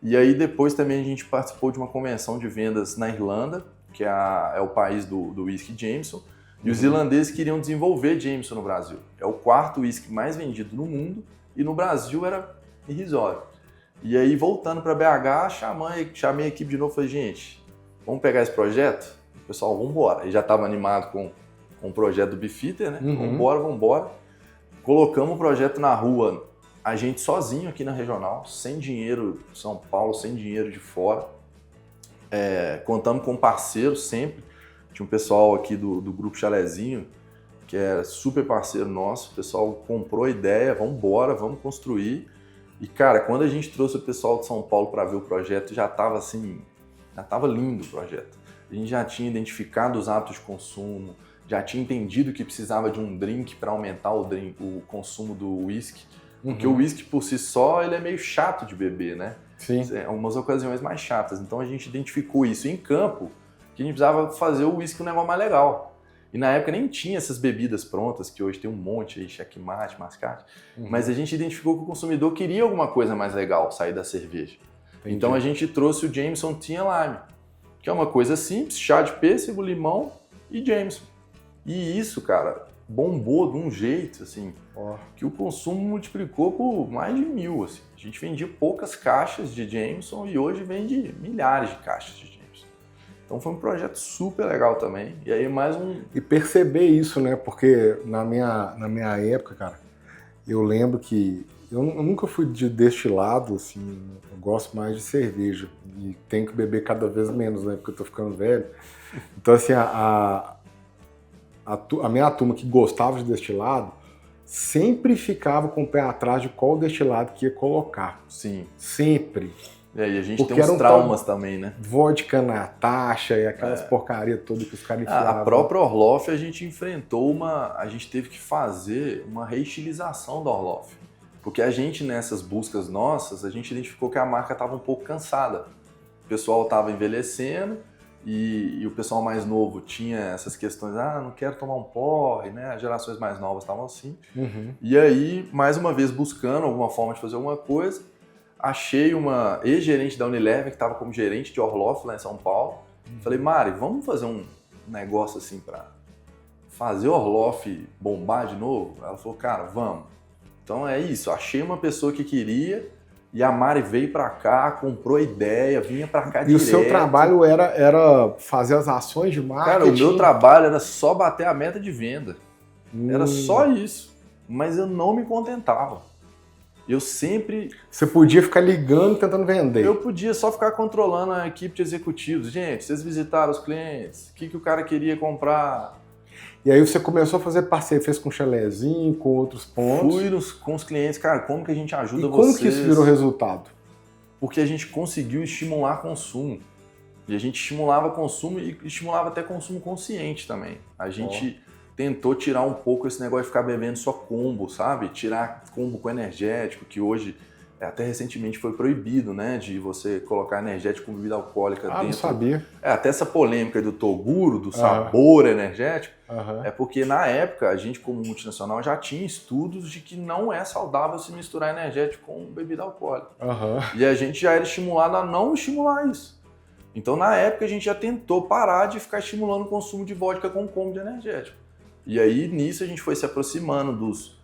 E aí depois também a gente participou de uma convenção de vendas na Irlanda, que é o país do whisky Jameson. E os irlandeses queriam desenvolver Jameson no Brasil. É o quarto whisky mais vendido no mundo e no Brasil era irrisório. E aí, voltando para BH, chamei a equipe de novo e falei, gente, vamos pegar esse projeto? O pessoal, vamos embora. E já estava animado com o projeto do Beefeater, né? Uhum. Vamos embora. Colocamos o projeto na rua, a gente sozinho aqui na regional, sem dinheiro de São Paulo, sem dinheiro de fora. Contamos com parceiros sempre. Tinha um pessoal aqui do Grupo Chalezinho, que era super parceiro nosso. O pessoal comprou a ideia, vamos embora, vamos construir. E, cara, quando a gente trouxe o pessoal de São Paulo para ver o projeto, já estava lindo o projeto. A gente já tinha identificado os hábitos de consumo, já tinha entendido que precisava de um drink para aumentar o consumo do whisky. Porque o whisky por si só, ele é meio chato de beber, né? Sim. É umas ocasiões mais chatas. Então a gente identificou isso em campo, que a gente precisava fazer o whisky um negócio mais legal. E na época nem tinha essas bebidas prontas, que hoje tem um monte aí, checkmate, mascate. Mas a gente identificou que o consumidor queria alguma coisa mais legal, sair da cerveja. Entendi. Então a gente trouxe o Jameson Tea Lime, que é uma coisa simples, chá de pêssego, limão e Jameson. E isso, cara, bombou de um jeito, assim, que o consumo multiplicou por mais de 1000, assim. A gente vendia poucas caixas de Jameson e hoje vende milhares de caixas de Jameson. Então foi um projeto super legal também. E aí mais um... E perceber isso, né? Porque na minha época, cara, eu lembro que eu nunca fui de destilado, assim, eu gosto mais de cerveja. E tenho que beber cada vez menos, né? Porque eu tô ficando velho. Então, assim, a minha turma que gostava de destilado sempre ficava com o pé atrás de qual destilado que ia colocar. Sim. Sempre. E aí a gente Porque tem uns traumas também, né? Vodka Natasha e aquelas porcarias todas que os caras enfiavam. A própria Orloff a gente enfrentou a gente teve que fazer uma reestilização da Orloff. Porque a gente, nessas buscas nossas, a gente identificou que a marca estava um pouco cansada. O pessoal estava envelhecendo e o pessoal mais novo tinha essas questões, não quero tomar um porre, né? As gerações mais novas estavam assim. E aí, mais uma vez, buscando alguma forma de fazer alguma coisa, achei uma ex-gerente da Unilever, que estava como gerente de Orloff lá em São Paulo. Falei, Mari, vamos fazer um negócio assim para fazer Orloff bombar de novo? Ela falou, cara, vamos. Então é isso, achei uma pessoa que queria e a Mari veio para cá, comprou a ideia, vinha para cá direto. E o seu trabalho era fazer as ações de marketing? Cara, o meu trabalho era só bater a meta de venda. Era só isso. Mas eu não me contentava. Eu sempre... Você podia ficar ligando, tentando vender. Eu podia só ficar controlando a equipe de executivos. Gente, vocês visitaram os clientes, o que o cara queria comprar? E aí você começou a fazer parceria, fez com o Chalezinho, com outros pontos. Fui com os clientes, cara, como que a gente ajuda vocês? Como que isso virou resultado? Porque a gente conseguiu estimular consumo. E a gente estimulava consumo e estimulava até consumo consciente também. A gente... tentou tirar um pouco esse negócio de ficar bebendo só combo, sabe? Tirar combo com energético, que hoje até recentemente foi proibido, né, de você colocar energético com bebida alcoólica dentro. Não sabia. Até essa polêmica do Toguro, do sabor energético, Uhum. é porque na época a gente como multinacional já tinha estudos de que não é saudável se misturar energético com bebida alcoólica. Uhum. E a gente já era estimulado a não estimular isso. Então na época a gente já tentou parar de ficar estimulando o consumo de vodka com combo de energético. E aí nisso a gente foi se aproximando dos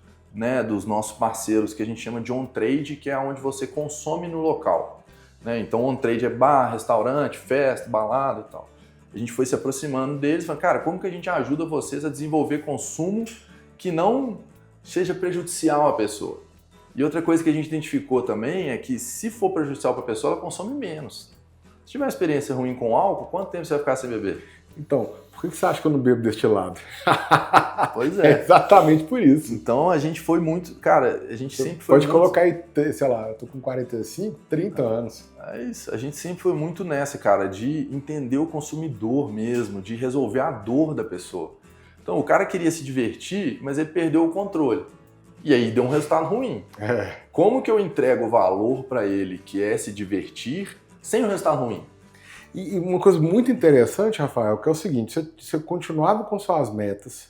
nossos parceiros que a gente chama de on-trade, que é onde você consome no local. Né? Então on-trade é bar, restaurante, festa, balada e tal. A gente foi se aproximando deles, falando, cara, como que a gente ajuda vocês a desenvolver consumo que não seja prejudicial à pessoa? E outra coisa que a gente identificou também é que se for prejudicial para a pessoa, ela consome menos. Se tiver uma experiência ruim com álcool, quanto tempo você vai ficar sem beber? Então, por que você acha que eu não bebo destilado? Pois é. Exatamente por isso. Então a gente foi muito... Cara, a gente sempre foi Pode colocar aí, sei lá, eu tô com 45, 30 anos. É isso. A gente sempre foi muito nessa, cara, de entender o consumidor mesmo, de resolver a dor da pessoa. Então o cara queria se divertir, mas ele perdeu o controle. E aí deu um resultado ruim. Como que eu entrego valor para ele, que é se divertir, sem um resultado ruim? E uma coisa muito interessante, Rafael, que é o seguinte, você continuava com suas metas,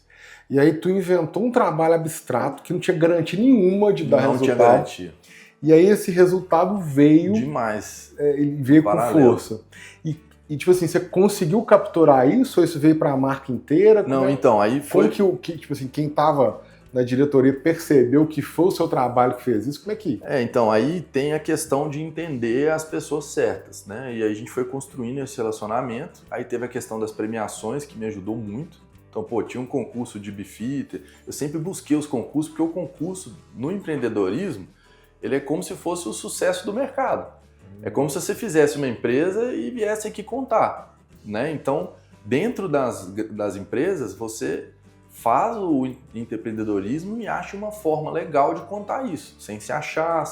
e aí tu inventou um trabalho abstrato que não tinha garantia nenhuma de dar resultado. Não tinha garantia. E aí esse resultado veio... Demais. Ele veio Paralelo. Com força. E tipo assim, você conseguiu capturar isso ou isso veio para a marca inteira? Não, então, aí foi... Como que tipo assim, quem estava na diretoria percebeu que foi o seu trabalho que fez isso? Como é que... Então, aí tem a questão de entender as pessoas certas, né? E aí a gente foi construindo esse relacionamento, aí teve a questão das premiações, que me ajudou muito. Então, tinha um concurso de Beefeater, eu sempre busquei os concursos, porque o concurso no empreendedorismo, ele é como se fosse o sucesso do mercado. É como se você fizesse uma empresa e viesse aqui contar, né? Então, dentro das empresas, você faz o empreendedorismo e acha uma forma legal de contar isso, sem se achar,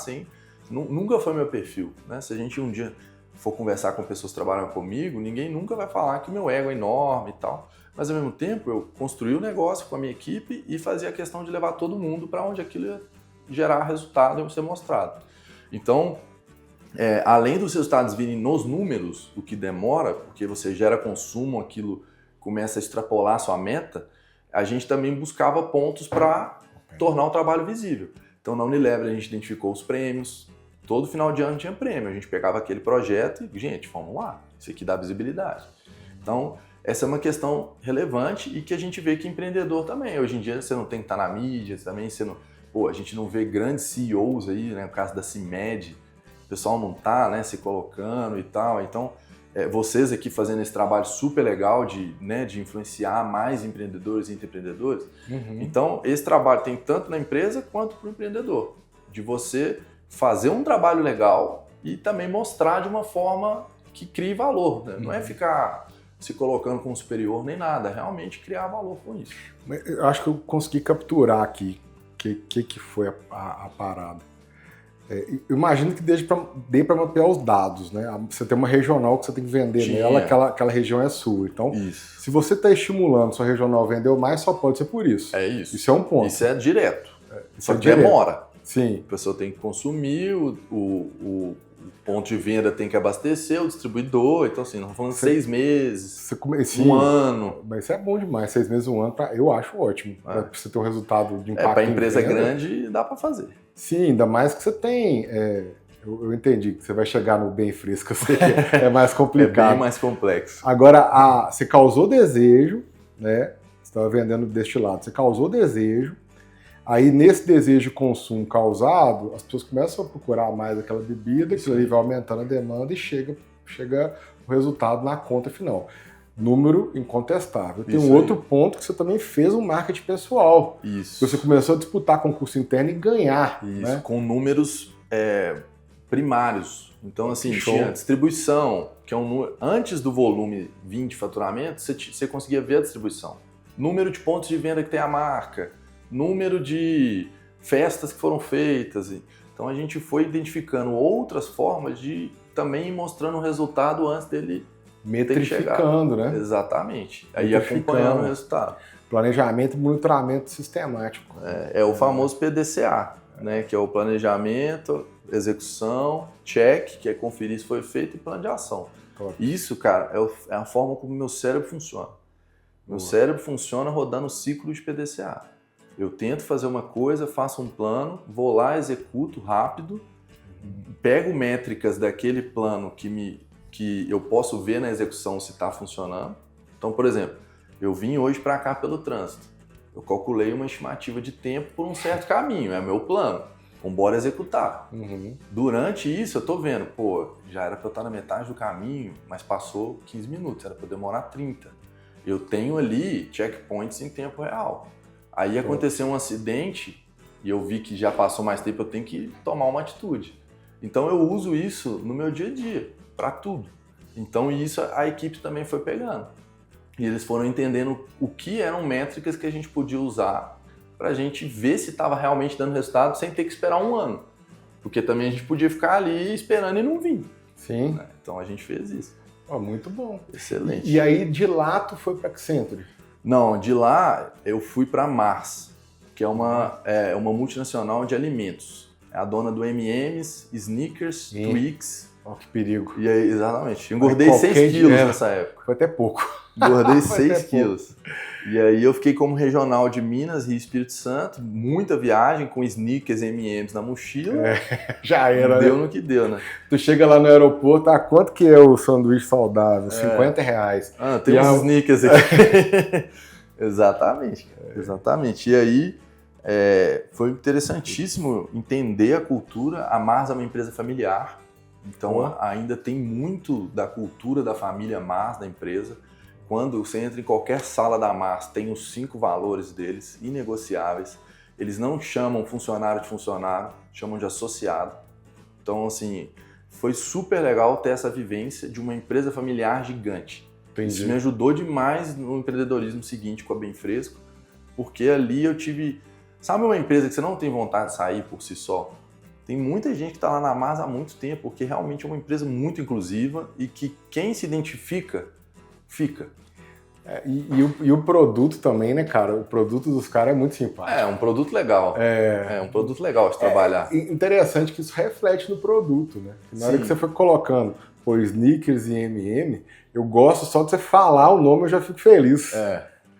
nunca foi meu perfil, né? Se a gente um dia for conversar com pessoas que trabalham comigo, ninguém nunca vai falar que o meu ego é enorme e tal, mas ao mesmo tempo eu construí o negócio com a minha equipe e fazia a questão de levar todo mundo para onde aquilo ia gerar resultado e ser mostrado. Então, além dos resultados virem nos números, o que demora, porque você gera consumo, aquilo começa a extrapolar a sua meta, a gente também buscava pontos para tornar o trabalho visível. Então, na Unilever, a gente identificou os prêmios. Todo final de ano tinha prêmio. A gente pegava aquele projeto e, gente, vamos lá. Isso aqui dá visibilidade. Então, essa é uma questão relevante e que a gente vê que empreendedor também. Hoje em dia, você não tem que estar na mídia, também você não... a gente não vê grandes CEOs aí, né? No caso da CIMED, o pessoal não está, né, se colocando e tal. Então, vocês aqui fazendo esse trabalho super legal de influenciar mais empreendedores e empreendedores. Uhum. Então, esse trabalho tem tanto na empresa quanto para o empreendedor. De você fazer um trabalho legal e também mostrar de uma forma que crie valor. Né? Uhum. Não é ficar se colocando como superior nem nada, é realmente criar valor com isso. Eu acho que eu consegui capturar aqui que foi a parada. Eu imagino que dê para mapear os dados, né? Você tem uma regional que você tem que vender nela, aquela região é sua. Então, se você está estimulando sua regional vendeu mais, só pode ser por isso. É isso. Isso é um ponto. Isso é direto. Só que demora. Sim. A pessoa tem que consumir, o ponto de venda tem que abastecer, o distribuidor. Então, assim, nós estamos falando 6 meses, um ano. Mas isso é bom demais. 6 meses, um ano, eu acho ótimo. Para você ter um resultado de impacto. Para empresa grande, dá para fazer. Sim, ainda mais que você tem... Eu entendi que você vai chegar no bem fresco, eu sei que é mais complicado. É bem mais complexo. Agora, você causou desejo, né? Você estava vendendo destilado, você causou desejo, aí nesse desejo de consumo causado, as pessoas começam a procurar mais aquela bebida, que aí vai aumentando a demanda e chega o resultado na conta final. Número incontestável. Tem um outro ponto que você também fez um marketing pessoal. Isso. Você começou a disputar concurso interno e ganhar. Isso, né? Com números primários. Então, assim, tinha distribuição, que é um número... Antes do volume 20 de faturamento, você conseguia ver a distribuição. Número de pontos de venda que tem a marca, número de festas que foram feitas. Então, a gente foi identificando outras formas de também ir mostrando o resultado antes dele metrificando, né? Exatamente. Aí acompanhando o resultado. Planejamento e monitoramento sistemático. É o famoso PDCA. né? Que é o planejamento, execução, check, que é conferir se foi feito, e plano de ação. Top. Isso, cara, é a forma como o meu cérebro funciona. Meu cérebro funciona rodando o ciclo de PDCA. Eu tento fazer uma coisa, faço um plano, vou lá, executo rápido, pego métricas daquele plano que eu posso ver na execução se está funcionando. Então, por exemplo, eu vim hoje para cá pelo trânsito. Eu calculei uma estimativa de tempo por um certo caminho, é meu plano. Vambora executar. Durante isso, eu tô vendo, já era para eu estar na metade do caminho, mas passou 15 minutos, era para eu demorar 30. Eu tenho ali checkpoints em tempo real. Aí aconteceu um acidente e eu vi que já passou mais tempo, eu tenho que tomar uma atitude. Então eu uso isso no meu dia a dia, para tudo. Então isso a equipe também foi pegando. E eles foram entendendo o que eram métricas que a gente podia usar para a gente ver se estava realmente dando resultado sem ter que esperar um ano. Porque também a gente podia ficar ali esperando e não vir. Sim. Né? Então a gente fez isso. Muito bom. Excelente. E aí de lá tu foi para Accenture? Não, de lá eu fui para Mars, que é uma multinacional de alimentos. É a dona do M&M's, Snickers, Twix. Que perigo. E aí, exatamente. Engordei 6 quilos nessa época. Foi até pouco. Engordei 6 quilos. E aí eu fiquei como regional de Minas, Rio e Espírito Santo, muita viagem com Snickers e M&M's na mochila. Já era, deu né? no que deu, né? Tu chega lá no aeroporto, quanto que é o sanduíche saudável? R$50. Tem uns Snickers aqui. Exatamente, exatamente. E aí foi interessantíssimo entender a cultura. A Mars é uma empresa familiar, então ainda tem muito da cultura da família Mars da empresa. Quando você entra em qualquer sala da Mars, tem os 5 valores deles, inegociáveis. Eles não chamam funcionário de funcionário, chamam de associado. Então, assim, foi super legal ter essa vivência de uma empresa familiar gigante. Entendi. Isso me ajudou demais no empreendedorismo seguinte com a Bem Fresco, porque ali eu tive... Sabe uma empresa que você não tem vontade de sair por si só? Tem muita gente que está lá na Mars há muito tempo, porque realmente é uma empresa muito inclusiva e que quem se identifica, fica. E o produto também, né, cara? O produto dos caras é muito simpático. É um produto legal. É um produto legal de trabalhar. Interessante que isso reflete no produto, né? Na hora que você foi colocando Snickers e M&M, eu gosto só de você falar o nome, eu já fico feliz.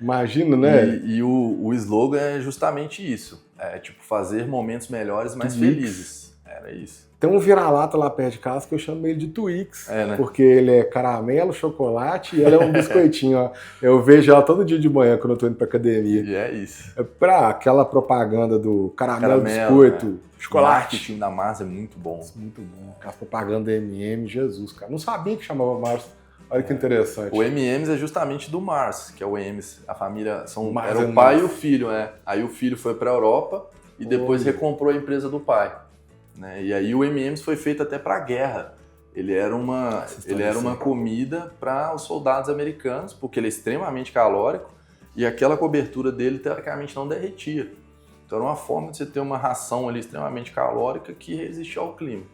Imagina, né? E o slogan é justamente isso. É tipo fazer momentos melhores, mais felizes. Era isso. Tem um vira-lata lá perto de casa que eu chamo ele de Twix, né? Porque ele é caramelo, chocolate e ela é um biscoitinho. Ó. Eu vejo ela todo dia de manhã quando eu tô indo pra academia. E é isso. É pra aquela propaganda do caramelo biscoito, chocolate. O marketing da Mars é muito bom. Muito bom. A propaganda da M&M, Jesus, cara. Não sabia que chamava Mars. Olha que interessante. O M&M's é justamente do Mars, que é o M&M's. A família era o pai e o filho, né? Aí o filho foi pra Europa e depois recomprou a empresa do pai. Né? E aí o M&M's foi feito até para a guerra. Ele era uma comida para os soldados americanos, porque ele é extremamente calórico e aquela cobertura dele, teoricamente, não derretia. Então era uma forma de você ter uma ração ali extremamente calórica que resistia ao clima.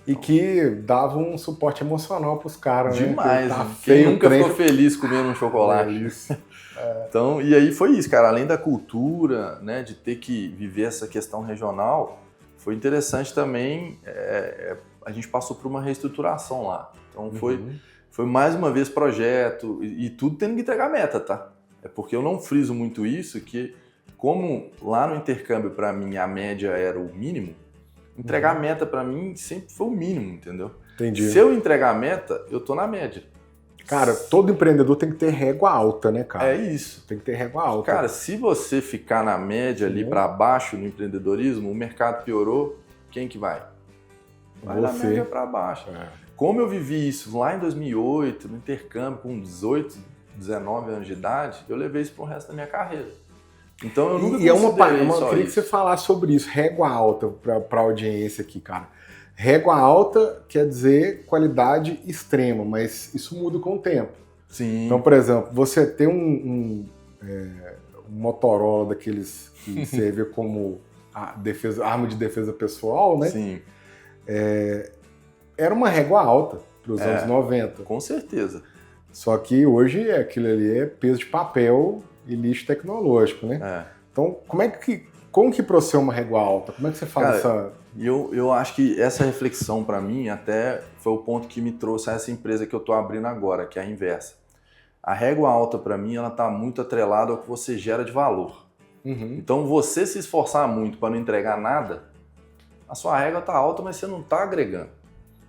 E que dava um suporte emocional para os caras, né? Demais, quem nunca ficou feliz comendo um chocolate. Então, e aí foi isso, cara. Além da cultura, né, de ter que viver essa questão regional, foi interessante também, a gente passou por uma reestruturação lá. Então foi mais uma vez projeto e tudo tendo que entregar meta, tá? É porque eu não friso muito isso, que como lá no intercâmbio para mim a média era o mínimo, entregar meta para mim sempre foi o mínimo, entendeu? Entendi. Se eu entregar a meta, eu tô na média. Cara, todo empreendedor tem que ter régua alta, né, cara? É isso. Tem que ter régua alta. Cara, se você ficar na média ali para baixo no empreendedorismo, o mercado piorou, quem que vai? Vai na média para baixo. Como eu vivi isso lá em 2008, no intercâmbio, com 18, 19 anos de idade, eu levei isso pro resto da minha carreira. Então eu nunca eu queria que você falasse sobre isso, régua alta para a audiência aqui, cara. Régua alta quer dizer qualidade extrema, mas isso muda com o tempo. Sim. Então, por exemplo, você tem um Motorola daqueles que serve como arma de defesa pessoal, né? Sim. Era uma régua alta para os anos 90. Com certeza. Só que hoje aquilo ali é peso de papel e lixo tecnológico, né? Então, como é que como que para você é uma régua alta? Como é que você faz essa... Eu acho que essa reflexão para mim até foi o ponto que me trouxe a essa empresa que eu estou abrindo agora, que é a inversa. A régua alta para mim, ela está muito atrelada ao que você gera de valor. Então você se esforçar muito para não entregar nada, a sua régua está alta, mas você não está agregando.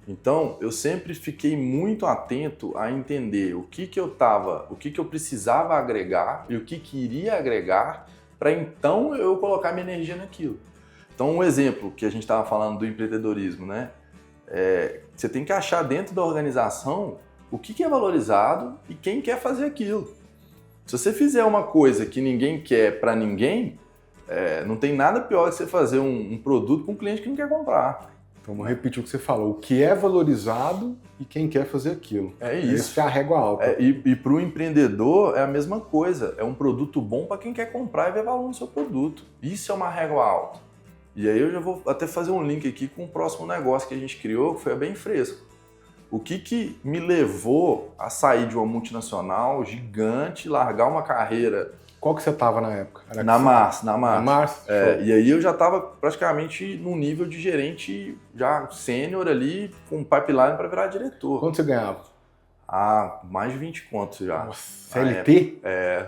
Então eu sempre fiquei muito atento a entender o que eu precisava agregar e o que iria agregar para então eu colocar minha energia naquilo. Então um exemplo que a gente estava falando do empreendedorismo, né? Você tem que achar dentro da organização o que é valorizado e quem quer fazer aquilo. Se você fizer uma coisa que ninguém quer para ninguém, não tem nada pior que você fazer um produto para um cliente que não quer comprar. Então, vou repetir o que você falou. O que é valorizado e quem quer fazer aquilo. É isso. Isso é a régua alta. E para o empreendedor é a mesma coisa. É um produto bom para quem quer comprar e ver valor no seu produto. Isso é uma régua alta. E aí eu já vou até fazer um link aqui com o próximo negócio que a gente criou, que foi bem fresco. O que me levou a sair de uma multinacional gigante, largar uma carreira... Qual que você estava na época? Na Mars. Na Mars? E aí eu já estava praticamente no nível de gerente já sênior ali, com pipeline para virar diretor. Quanto você ganhava? Mais de 20 contos já. Nossa, CLT?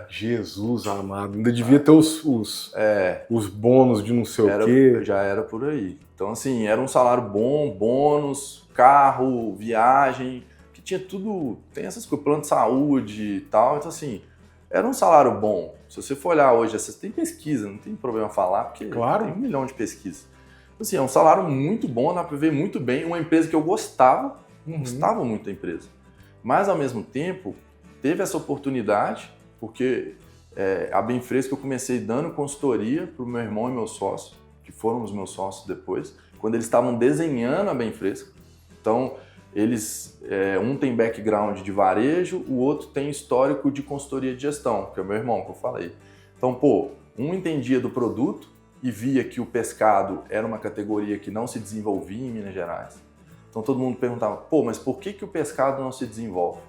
Jesus amado, ainda devia ter os bônus de não sei o quê. Já era por aí. Então assim, era um salário bom, bônus, carro, viagem, que tinha tudo, tem essas coisas, plano de saúde e tal, então assim... Era um salário bom. Se você for olhar hoje, tem pesquisa, não tem problema falar, porque claro. Tem 1 milhão de pesquisas. Assim, é um salário muito bom, dá para ver muito bem. Uma empresa que eu gostava muito da empresa. Mas, ao mesmo tempo, teve essa oportunidade, porque a Bem Fresco eu comecei dando consultoria para o meu irmão e meu sócio, que foram os meus sócios depois, quando eles estavam desenhando a Bem Fresco. Então, um tem background de varejo, o outro tem histórico de consultoria de gestão, que é o meu irmão, que eu falei. Então, um entendia do produto e via que o pescado era uma categoria que não se desenvolvia em Minas Gerais. Então, todo mundo perguntava, mas por que o pescado não se desenvolve?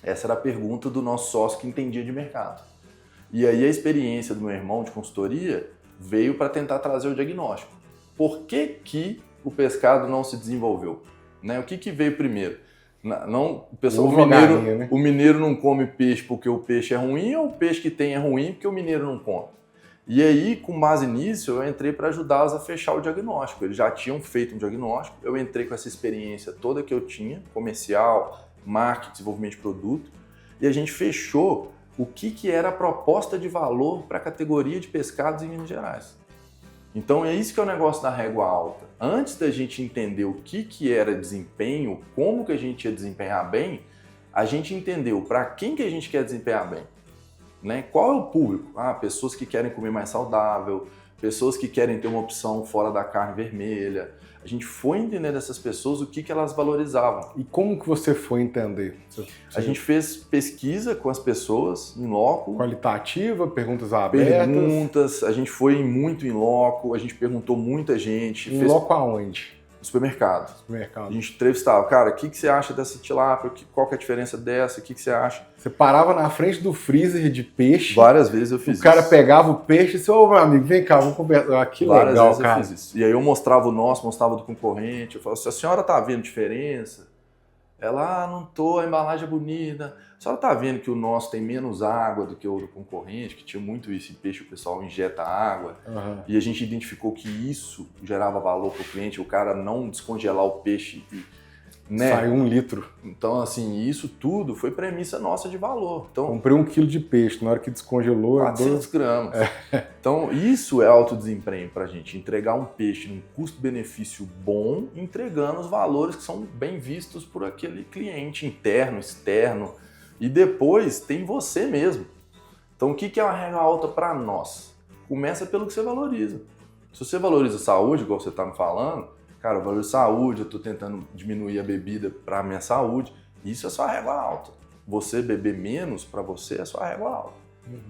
Essa era a pergunta do nosso sócio que entendia de mercado. E aí a experiência do meu irmão de consultoria veio para tentar trazer o diagnóstico. Por que o pescado não se desenvolveu? Né? O que veio primeiro? O mineiro não come peixe porque o peixe é ruim ou o peixe que tem é ruim porque o mineiro não come? E aí, com base nisso, eu entrei para ajudá-los a fechar o diagnóstico. Eles já tinham feito um diagnóstico, eu entrei com essa experiência toda que eu tinha, comercial, marketing, desenvolvimento de produto, e a gente fechou o que era a proposta de valor para a categoria de pescados em Minas Gerais. Então é isso que é o negócio da régua alta. Antes da gente entender o que era desempenho, como que a gente ia desempenhar bem, a gente entendeu para quem que a gente quer desempenhar bem. Né? Qual é o público? Pessoas que querem comer mais saudável, pessoas que querem ter uma opção fora da carne vermelha. A gente foi entender dessas pessoas o que elas valorizavam. E como que você foi entender? A gente fez pesquisa com as pessoas em loco. Qualitativa, perguntas abertas? A gente foi muito em loco, a gente perguntou muita gente. Em loco aonde? No supermercado. A gente entrevistava, cara, o que você acha dessa tilápia? Qual que é a diferença dessa? O que você acha? Você parava na frente do freezer de peixe. Várias vezes eu fiz isso. O cara pegava o peixe e disse, meu amigo, vem cá, vamos conversar. Que Várias legal, vezes cara. Eu fiz isso. E aí eu mostrava o nosso, mostrava do concorrente. Eu falava, se a senhora tá vendo diferença, ela, não tô, a embalagem é bonita. A senhora tá vendo que o nosso tem menos água do que o do concorrente, que tinha muito isso em peixe, o pessoal injeta água. E a gente identificou que isso gerava valor para o cliente, o cara não descongelar o peixe né? Saiu 1 litro. Então, assim, isso tudo foi premissa nossa de valor. Então, comprei 1 quilo de peixe, na hora que descongelou... 400 gramas. Então, isso é autodesempenho pra gente, entregar um peixe num custo-benefício bom, entregando os valores que são bem vistos por aquele cliente interno, externo, e depois tem você mesmo. Então, o que é uma regra alta para nós? Começa pelo que você valoriza. Se você valoriza saúde, igual você está me falando, cara, eu valorizo saúde, eu estou tentando diminuir a bebida para a minha saúde, isso é sua régua alta. Você beber menos, para você, é sua régua alta.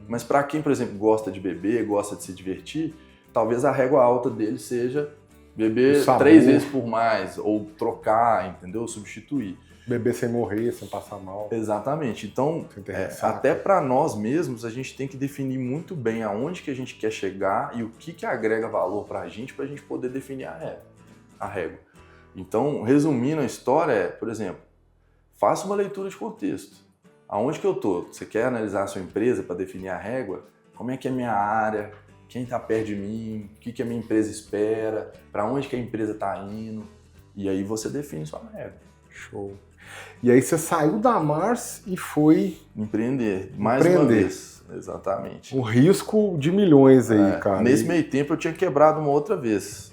Mas para quem, por exemplo, gosta de beber, gosta de se divertir, talvez a régua alta dele seja beber 3 vezes por mais, ou trocar, entendeu? Substituir. Beber sem morrer, sem passar mal. Exatamente. Então, até para nós mesmos, a gente tem que definir muito bem aonde que a gente quer chegar e o que agrega valor para a gente poder definir a régua. Então, resumindo a história, por exemplo, faça uma leitura de contexto. Aonde que eu estou? Você quer analisar a sua empresa para definir a régua? Como é que é a minha área? Quem está perto de mim? O que a minha empresa espera? Para onde que a empresa está indo? E aí você define sua régua. Show. E aí você saiu da Mars e foi... Empreender. Mais uma vez. Exatamente. Um risco de milhões aí, cara. Nesse meio tempo eu tinha quebrado uma outra vez.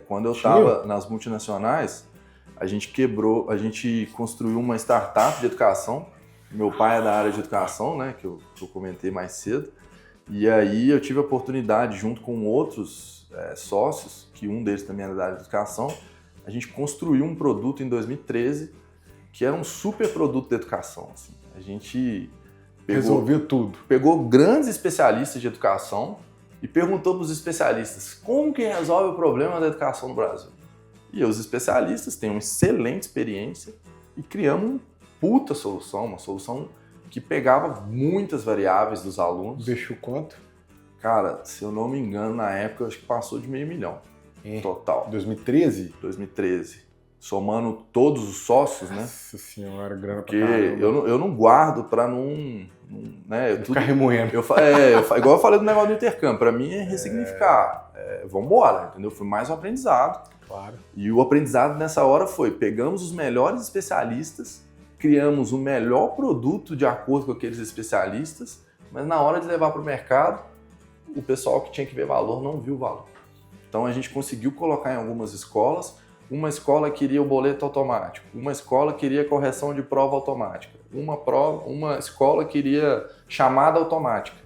Quando eu estava nas multinacionais, a gente construiu uma startup de educação. Meu pai é da área de educação, né, que eu comentei mais cedo. E aí eu tive a oportunidade, junto com outros sócios, que um deles também era da área de educação, a gente construiu um produto em 2013 que era um super produto de educação. Assim. A gente resolveu tudo. Pegou grandes especialistas de educação e perguntou para os especialistas como que resolve o problema da educação no Brasil. E os especialistas têm uma excelente experiência e criamos uma puta solução, uma solução que pegava muitas variáveis dos alunos. Investiu quanto? Cara, se eu não me engano, na época, eu acho que passou de $500 mil total. 2013? 2013. Somando todos os sócios, né? Nossa senhora, grana porque pra caramba. Eu não guardo pra não né? Ficar remoendo. Igual eu falei do negócio do intercâmbio, pra mim é ressignificar. Vambora, entendeu? Foi mais um aprendizado. Claro. E o aprendizado nessa hora foi, pegamos os melhores especialistas, criamos o melhor produto de acordo com aqueles especialistas, mas na hora de levar para o mercado, o pessoal que tinha que ver valor não viu o valor. Então a gente conseguiu colocar em algumas escolas, uma escola queria o boleto automático, uma escola queria correção de prova automática, uma escola queria chamada automática,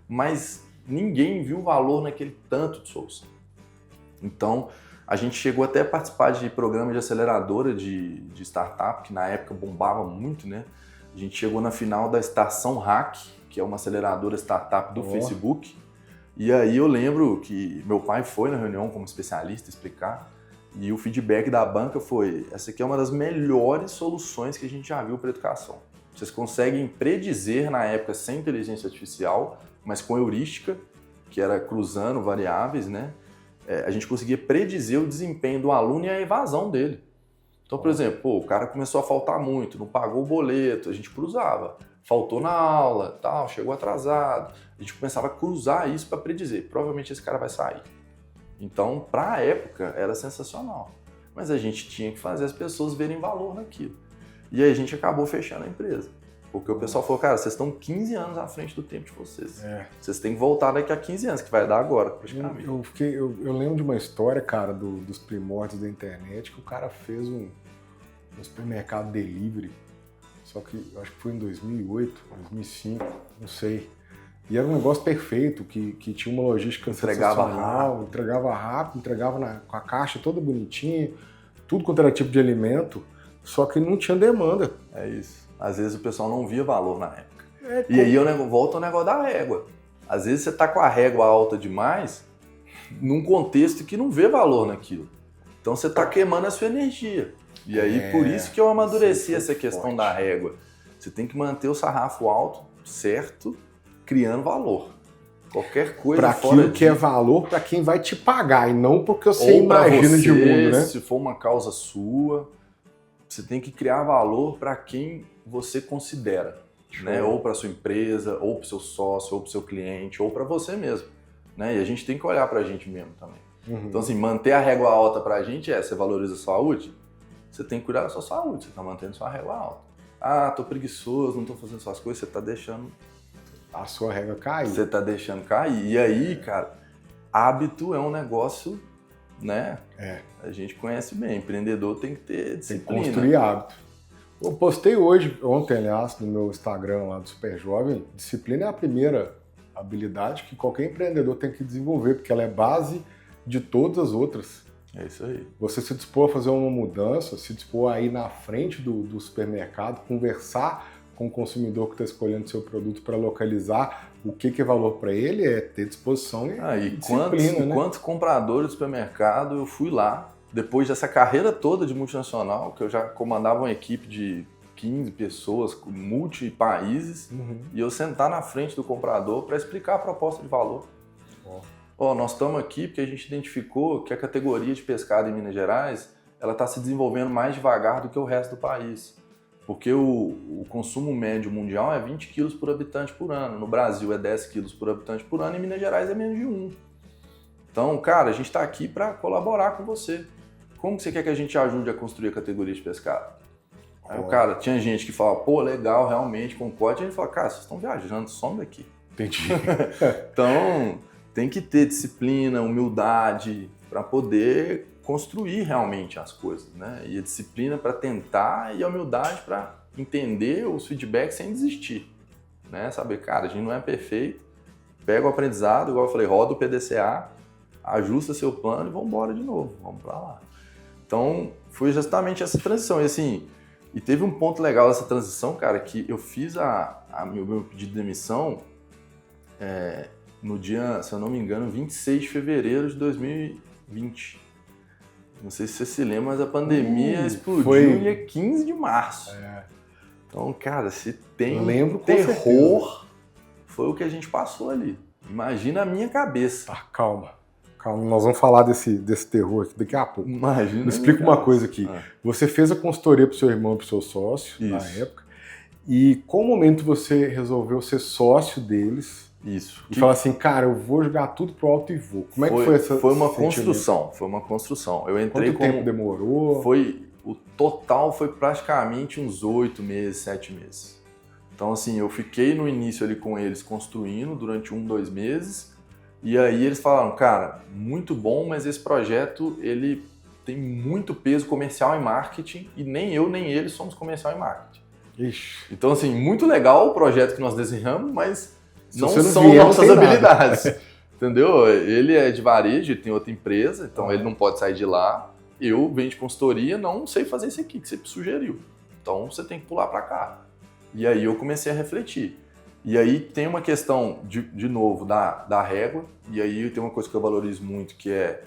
mas ninguém viu valor naquele tanto de solução. Então, a gente chegou até a participar de programa de aceleradora de startup, que na época bombava muito, né? A gente chegou na final da Estação Hack, que é uma aceleradora startup do Facebook. E aí eu lembro que meu pai foi na reunião como especialista explicar, e o feedback da banca foi: essa aqui é uma das melhores soluções que a gente já viu para educação. Vocês conseguem predizer na época sem inteligência artificial, mas com heurística, que era cruzando variáveis, né? A gente conseguia predizer o desempenho do aluno e a evasão dele. Então, por exemplo, o cara começou a faltar muito, não pagou o boleto, a gente cruzava. Faltou na aula, tal, chegou atrasado. A gente começava a cruzar isso para predizer. Provavelmente esse cara vai sair. Então, para a época, era sensacional. Mas a gente tinha que fazer as pessoas verem valor naquilo. E aí a gente acabou fechando a empresa. Porque o pessoal falou, cara, vocês estão 15 anos à frente do tempo de vocês. Vocês têm que voltar daqui a 15 anos, que vai dar agora, praticamente. Eu lembro de uma história, cara, dos primórdios da internet, que o cara fez um supermercado delivery, só que eu acho que foi em 2008, 2005, não sei. E era um negócio perfeito, que tinha uma logística sensacional, entregava rápido, com a caixa toda bonitinha, tudo quanto era tipo de alimento, só que não tinha demanda. É isso. Às vezes o pessoal não via valor na época. E aí eu volto ao negócio da régua. Às vezes você tá com a régua alta demais num contexto que não vê valor naquilo. Então você tá queimando a sua energia. E aí por isso que eu amadureci essa questão da régua. Você tem que manter o sarrafo alto, certo, criando valor. Qualquer coisa pra fora aquilo que é valor para quem vai te pagar e não porque você imagina de mundo, né? Se for uma causa sua, você tem que criar valor para quem você considera, né? Ou para sua empresa, ou para o seu sócio, ou para o seu cliente, ou para você mesmo, né? E a gente tem que olhar para a gente mesmo também. Então, assim, manter a régua alta para a gente você valoriza a saúde, você tem que cuidar da sua saúde, você está mantendo sua régua alta. Ah, tô preguiçoso, não tô fazendo suas coisas, você tá deixando a sua régua cair. Você tá deixando cair. E aí, cara, hábito é um negócio, né? A gente conhece bem, empreendedor tem que ter disciplina. Tem que construir hábito. Eu postei ontem, aliás, no meu Instagram lá do Super Jovem, disciplina é a primeira habilidade que qualquer empreendedor tem que desenvolver, porque ela é base de todas as outras. É isso aí. Você se dispor a fazer uma mudança, se dispor a ir na frente do supermercado, conversar com o consumidor que está escolhendo seu produto para localizar o que é valor para ele, é ter disposição e disciplina, né? Quantos compradores do supermercado eu fui lá, depois dessa carreira toda de multinacional, que eu já comandava uma equipe de 15 pessoas, multi-países, e eu sentar na frente do comprador para explicar a proposta de valor. Nós estamos aqui porque a gente identificou que a categoria de pescado em Minas Gerais ela está se desenvolvendo mais devagar do que o resto do país. Porque o consumo médio mundial é 20 quilos por habitante por ano. No Brasil é 10 quilos por habitante por ano e em Minas Gerais é menos de 1. Então, cara, a gente está aqui para colaborar com você. Como que você quer que a gente ajude a construir a categoria de pescado? Aí o cara, tinha gente que falava, pô, legal, realmente, concordo. E a gente fala, cara, vocês estão viajando, some daqui. Entendi. Então, tem que ter disciplina, humildade para poder construir realmente as coisas, né? E a disciplina para tentar e a humildade para entender os feedbacks sem desistir, né? Saber, cara, a gente não é perfeito, pega o aprendizado, igual eu falei, roda o PDCA, ajusta seu plano e vamos embora de novo, vamos para lá. Então, foi justamente essa transição. E assim, e teve um ponto legal dessa transição, cara, que eu fiz meu pedido de demissão no dia, se eu não me engano, 26 de fevereiro de 2020. Não sei se você se lembra, mas a pandemia explodiu no dia 15 de março. Então, cara, se tem terror, foi o que a gente passou ali. Imagina a minha cabeça. Calma, nós vamos falar desse terror aqui daqui a pouco. Imagina. Me explica uma coisa aqui. Você fez a consultoria para o seu irmão e para o seu sócio, na época, e qual momento você resolveu ser sócio deles? Isso. E falar assim, cara, eu vou jogar tudo pro alto e vou. Como é que foi essa? Foi uma construção. Eu entrei. Quanto tempo demorou? O total foi praticamente uns 8 meses, 7 meses. Então, assim, eu fiquei no início ali com eles construindo durante 2 meses. E aí eles falaram, cara, muito bom, mas esse projeto, ele tem muito peso comercial e marketing e nem eu nem eles somos comercial e marketing. Ixi. Então, assim, muito legal o projeto que nós desenhamos, mas não são vier, nossas habilidades. Entendeu? Ele é de varejo, ele tem outra empresa, então ele não pode sair de lá. Eu venho de consultoria, não sei fazer isso aqui que você sugeriu. Então você tem que pular para cá. E aí eu comecei a refletir. E aí tem uma questão, de novo, da régua. E aí tem uma coisa que eu valorizo muito, que é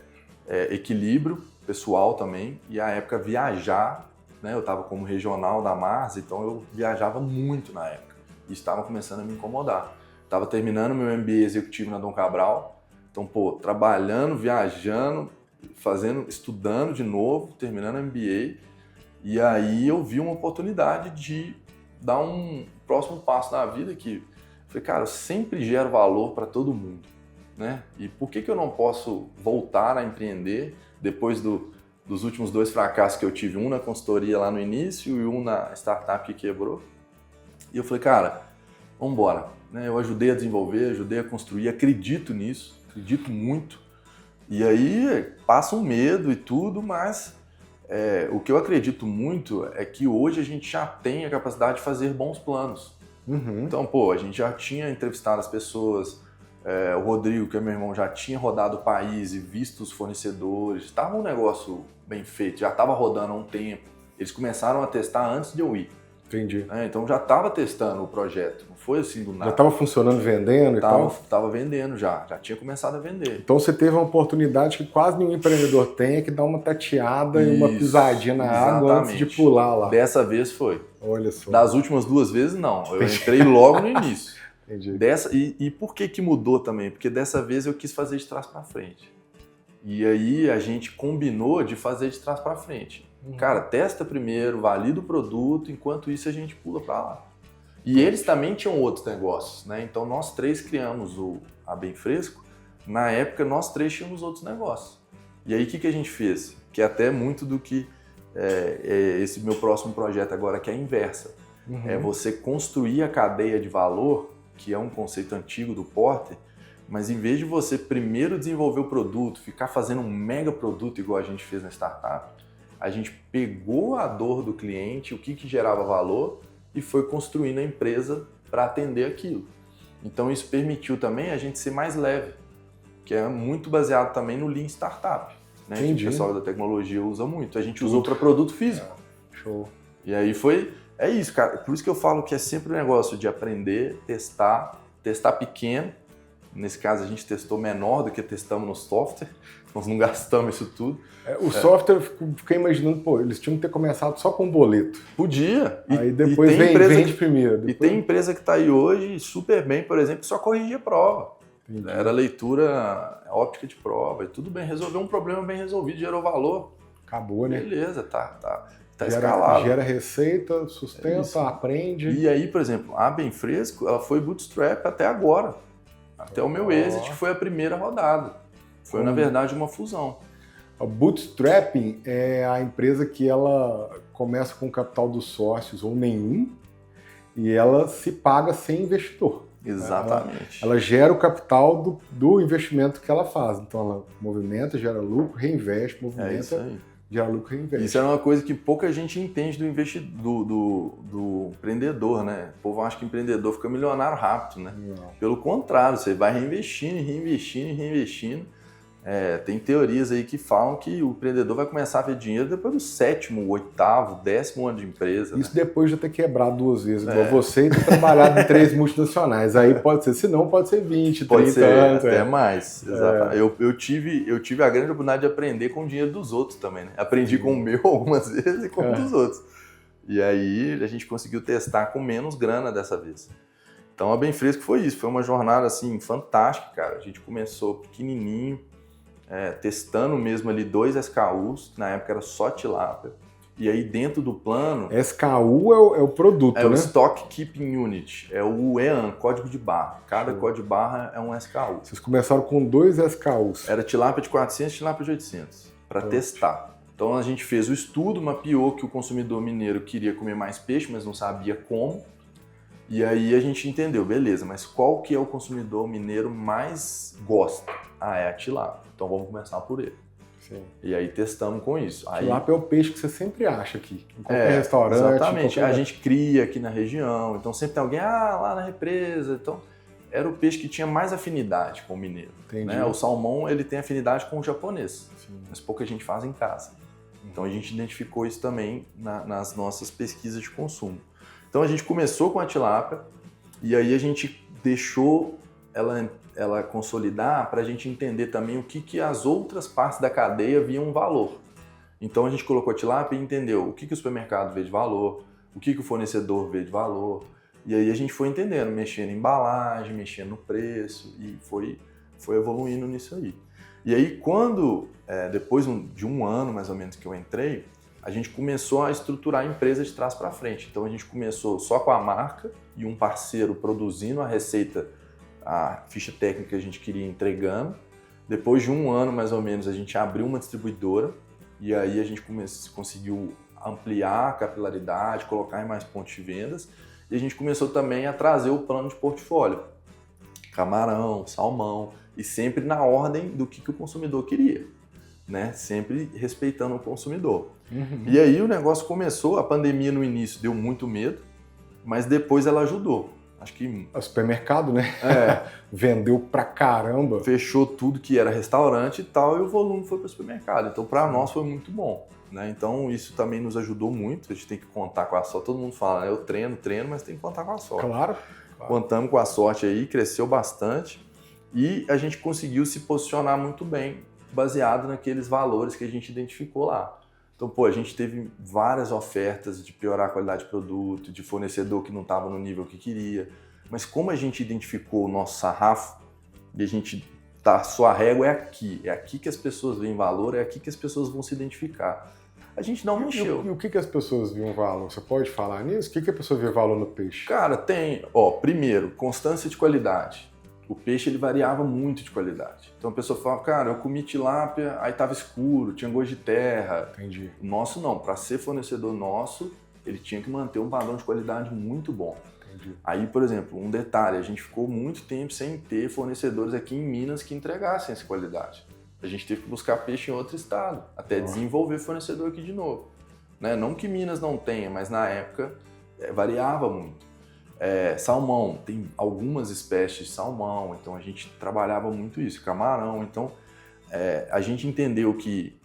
equilíbrio pessoal também. E a época viajar, né? Eu estava como regional da Mars, então eu viajava muito na época. E estava começando a me incomodar. Estava terminando meu MBA executivo na Dom Cabral. Então, trabalhando, viajando, estudando de novo, terminando o MBA. E aí eu vi uma oportunidade de dar um próximo passo na vida que falei, cara, eu sempre gero valor para todo mundo, né? E por que eu não posso voltar a empreender depois dos últimos 2 fracassos que eu tive, um na consultoria lá no início e um na startup que quebrou? E eu falei, cara, vamos embora. Eu ajudei a desenvolver, ajudei a construir, acredito nisso, acredito muito. E aí passa um medo e tudo, mas o que eu acredito muito é que hoje a gente já tem a capacidade de fazer bons planos. Então, a gente já tinha entrevistado as pessoas, o Rodrigo, que é meu irmão, já tinha rodado o país e visto os fornecedores, estava um negócio bem feito, já estava rodando há um tempo. Eles começaram a testar antes de eu ir. Entendi. Então já estava testando o projeto, não foi assim do nada. Já estava funcionando, vendendo e tal? Estava vendendo já tinha começado a vender. Então você teve uma oportunidade que quase nenhum empreendedor tem, que dá uma tateada e uma pisadinha na água antes de pular lá. Dessa vez foi. Olha só. Das últimas 2 vezes não, eu entrei logo no início. Entendi. E por que mudou também? Porque dessa vez eu quis fazer de trás para frente. E aí a gente combinou de fazer de trás para frente. Cara, testa primeiro, valida o produto, enquanto isso a gente pula para lá. E eles também tinham outros negócios, né? Então nós 3 criamos a Bem Fresco, na época nós 3 tínhamos outros negócios. E aí o que a gente fez? Que é até muito do que esse meu próximo projeto agora, que é a inversa. É você construir a cadeia de valor, que é um conceito antigo do Porter, mas em vez de você primeiro desenvolver o produto, ficar fazendo um mega produto igual a gente fez na startup, a gente pegou a dor do cliente, o que gerava valor, e foi construindo a empresa para atender aquilo. Então isso permitiu também a gente ser mais leve, que é muito baseado também no Lean Startup, né? Que o pessoal da tecnologia usa muito. A gente usou para produto físico. Show. E aí é isso, cara. Por isso que eu falo que é sempre um negócio de aprender, testar pequeno, Nesse caso, a gente testou menor do que testamos no software, nós não gastamos isso tudo. O software, eu fiquei imaginando, pô, eles tinham que ter começado só com boleto. Podia. Aí depois vende primeiro. Depois... E tem empresa que está aí hoje super bem, por exemplo, que só corrigia prova. Entendi. Era leitura óptica de prova, e tudo bem, resolveu um problema bem resolvido, gerou valor. Acabou, né? Beleza, tá escalado. Gera receita, sustenta, aprende. E aí, por exemplo, a Bem Fresco, ela foi bootstrap até agora. Até o meu exit, que foi a primeira rodada. Foi, na verdade, uma fusão. O bootstrapping é a empresa que ela começa com o capital dos sócios ou nenhum e ela se paga sem investidor. Exatamente. Ela gera o capital do investimento que ela faz. Então ela movimenta, gera lucro, reinveste, movimenta, gera lucro, reinveste. Isso é uma coisa que pouca gente entende do empreendedor, né? O povo acha que empreendedor fica milionário rápido, né? Não. Pelo contrário, você vai reinvestindo. Tem teorias aí que falam que o empreendedor vai começar a ver dinheiro depois do 7º, 8º, 10º ano de empresa. Isso, né? Depois de ter quebrado 2 vezes, igual você, e ter trabalhado em 3 multinacionais. Aí pode ser, se não, pode ser 20, pode 30 ser anos. Até mais, exatamente. Eu tive a grande oportunidade de aprender com o dinheiro dos outros também, né? Aprendi com o meu algumas vezes e com o dos outros. E aí a gente conseguiu testar com menos grana dessa vez. Então a Bem Fresco foi isso, foi uma jornada assim fantástica, cara. A gente começou pequenininho, testando mesmo ali 2 SKUs, na época era só tilápia. E aí dentro do plano... SKU é o produto, né? É o Stock Keeping Unit, é o EAN, código de barra. Cada código de barra é um SKU. Vocês começaram com 2 SKUs. Era tilápia de 400 e tilápia de 800, para testar. Então a gente fez o estudo, mapeou que o consumidor mineiro queria comer mais peixe, mas não sabia como. E aí a gente entendeu, beleza, mas qual que é o consumidor mineiro mais gosta? É a tilápia. Então vamos começar por ele. Sim. E aí testamos com isso. Tilápia é o peixe que você sempre acha aqui, em qualquer restaurante. Exatamente, a gente cria aqui na região, então sempre tem alguém, lá na represa. Então era o peixe que tinha mais afinidade com o mineiro. Né? O salmão ele tem afinidade com o japonês, mas pouca gente faz em casa. Então a gente identificou isso também nas nossas pesquisas de consumo. Então a gente começou com a tilápia e aí a gente deixou ela consolidar para a gente entender também o que as outras partes da cadeia viam valor. Então a gente colocou a tilápia e entendeu o que o supermercado vê de valor, o que o fornecedor vê de valor. E aí a gente foi entendendo, mexendo em embalagem, mexendo no preço e foi evoluindo nisso aí. E aí quando, depois de um ano mais ou menos que eu entrei, a gente começou a estruturar a empresa de trás para frente. Então a gente começou só com a marca e um parceiro produzindo a receita, a ficha técnica que a gente queria entregando. Depois de um ano mais ou menos a gente abriu uma distribuidora e aí a gente conseguiu ampliar a capilaridade, colocar em mais pontos de vendas e a gente começou também a trazer o plano de portfólio. Camarão, salmão e sempre na ordem do que o consumidor queria, né? Sempre respeitando o consumidor. E aí o negócio começou, a pandemia no início deu muito medo, mas depois ela ajudou. Acho que... O supermercado, né? Vendeu pra caramba. Fechou tudo que era restaurante e tal, e o volume foi para o supermercado. Então, para nós foi muito bom. Né? Então, isso também nos ajudou muito. A gente tem que contar com a sorte. Todo mundo fala, né? Eu treino, mas tem que contar com a sorte. Claro. Contamos com a sorte aí, cresceu bastante. E a gente conseguiu se posicionar muito bem, baseado naqueles valores que a gente identificou lá. Então, a gente teve várias ofertas de piorar a qualidade de produto, de fornecedor que não estava no nível que queria. Mas como a gente identificou o nosso sarrafo, e a gente sua régua é aqui que as pessoas veem valor, é aqui que as pessoas vão se identificar. A gente não mexeu. E o que as pessoas viam valor? Você pode falar nisso? O que a pessoa vê valor no peixe? Cara, tem, primeiro, constância de qualidade. O peixe ele variava muito de qualidade. Então a pessoa fala, cara, eu comi tilápia, aí tava escuro, tinha gosto de terra. Entendi. O nosso não, para ser fornecedor nosso, ele tinha que manter um padrão de qualidade muito bom. Entendi. Aí, por exemplo, um detalhe, a gente ficou muito tempo sem ter fornecedores aqui em Minas que entregassem essa qualidade. A gente teve que buscar peixe em outro estado, até desenvolver fornecedor aqui de novo. Né? Não que Minas não tenha, mas na época variava muito. Salmão, tem algumas espécies de salmão, então a gente trabalhava muito isso, camarão, então a gente entendeu que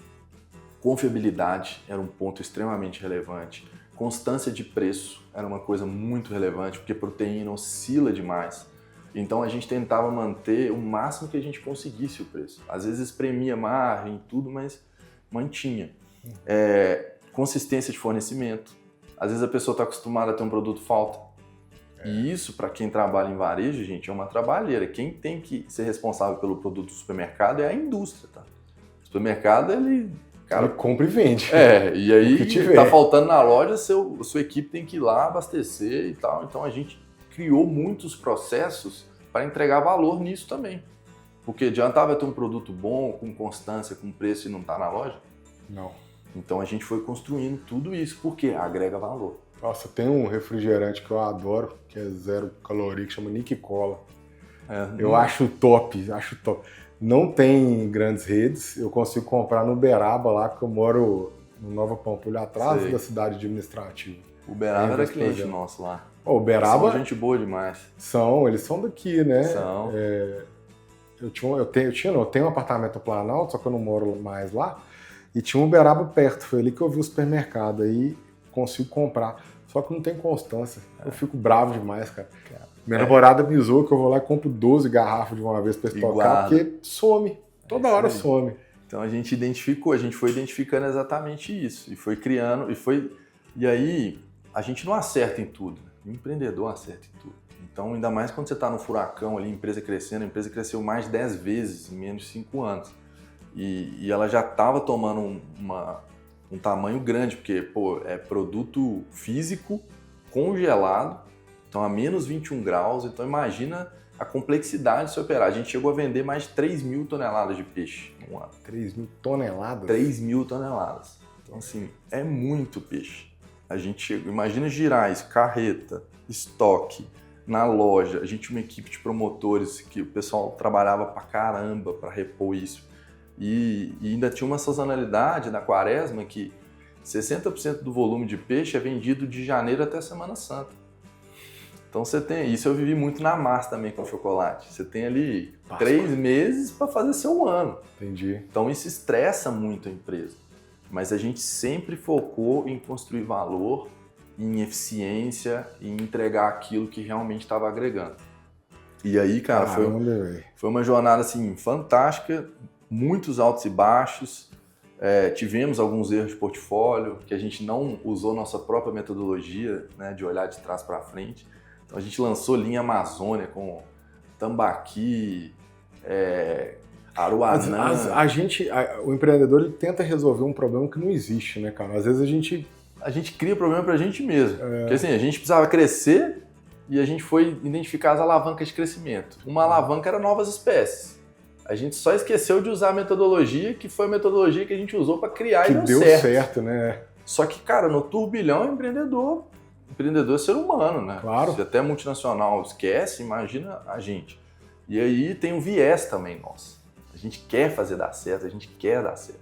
confiabilidade era um ponto extremamente relevante, constância de preço era uma coisa muito relevante, porque proteína oscila demais, Então a gente tentava manter o máximo que a gente conseguisse o preço. Às vezes espremia margem, tudo, mas mantinha. Consistência de fornecimento. Às vezes a pessoa está acostumada a ter um produto falta. E isso, para quem trabalha em varejo, gente, é uma trabalheira. Quem tem que ser responsável pelo produto do supermercado é a indústria, tá? O supermercado, ele compra e vende. E aí tá faltando na loja, sua equipe tem que ir lá abastecer e tal. Então a gente criou muitos processos para entregar valor nisso também. Porque adiantava ter um produto bom, com constância, com preço e não tá na loja? Não. Então a gente foi construindo tudo isso, porque agrega valor. Nossa, tem um refrigerante que eu adoro, que é 0 caloria, que chama Nick Cola. Eu acho top. Não tem grandes redes, eu consigo comprar no Uberaba lá, que eu moro no Nova Pampulha, atrás da cidade administrativa. O Uberaba era cliente nosso lá. O Uberaba... São gente boa demais. Eles são daqui, né? São. Eu tenho um apartamento no Planalto, só que eu não moro mais lá, e tinha um Uberaba perto, foi ali que eu vi o supermercado, aí consigo comprar. Só que não tem constância. Eu fico bravo demais, cara. Minha namorada me zoou que eu vou lá e compro 12 garrafas de uma vez pra estocar, porque some. Toda hora some. Então a gente foi identificando exatamente isso. E foi criando, e aí a gente não acerta em tudo. O empreendedor acerta em tudo. Então, ainda mais quando você está no furacão ali, a empresa cresceu mais de 10 vezes em menos de 5 anos. E ela já estava tomando um tamanho grande, porque é produto físico, congelado, então a menos 21 graus, então imagina a complexidade de se operar. A gente chegou a vender mais de 3 mil toneladas de peixe no ano. 3 mil toneladas? 3 mil toneladas. Então assim, é muito peixe. Imagina girar isso, carreta, estoque, na loja. A gente tinha uma equipe de promotores que o pessoal trabalhava pra caramba para repor isso. E ainda tinha uma sazonalidade na quaresma que 60% do volume de peixe é vendido de janeiro até Semana Santa. Então você tem isso, eu vivi muito na massa também com chocolate. Você tem ali 3 meses para fazer seu ano. Entendi. Então isso estressa muito a empresa. Mas a gente sempre focou em construir valor, em eficiência e em entregar aquilo que realmente estava agregando. E aí, cara, foi uma jornada assim fantástica, muitos altos e baixos. Tivemos alguns erros de portfólio, que a gente não usou nossa própria metodologia, né, de olhar de trás para frente. Então a gente lançou linha Amazônia com tambaqui, aruanã. O empreendedor ele tenta resolver um problema que não existe, né, cara? Às vezes a gente cria problema pra gente mesmo. Porque assim, a gente precisava crescer e a gente foi identificar as alavancas de crescimento. Uma alavanca era novas espécies. A gente só esqueceu de usar a metodologia, que foi a metodologia que a gente usou para criar e deu certo, né? Só que, cara, no turbilhão é empreendedor. Empreendedor é ser humano, né? Claro. Se até multinacional esquece, imagina a gente. E aí tem um viés também nosso. A gente quer fazer dar certo, a gente quer dar certo.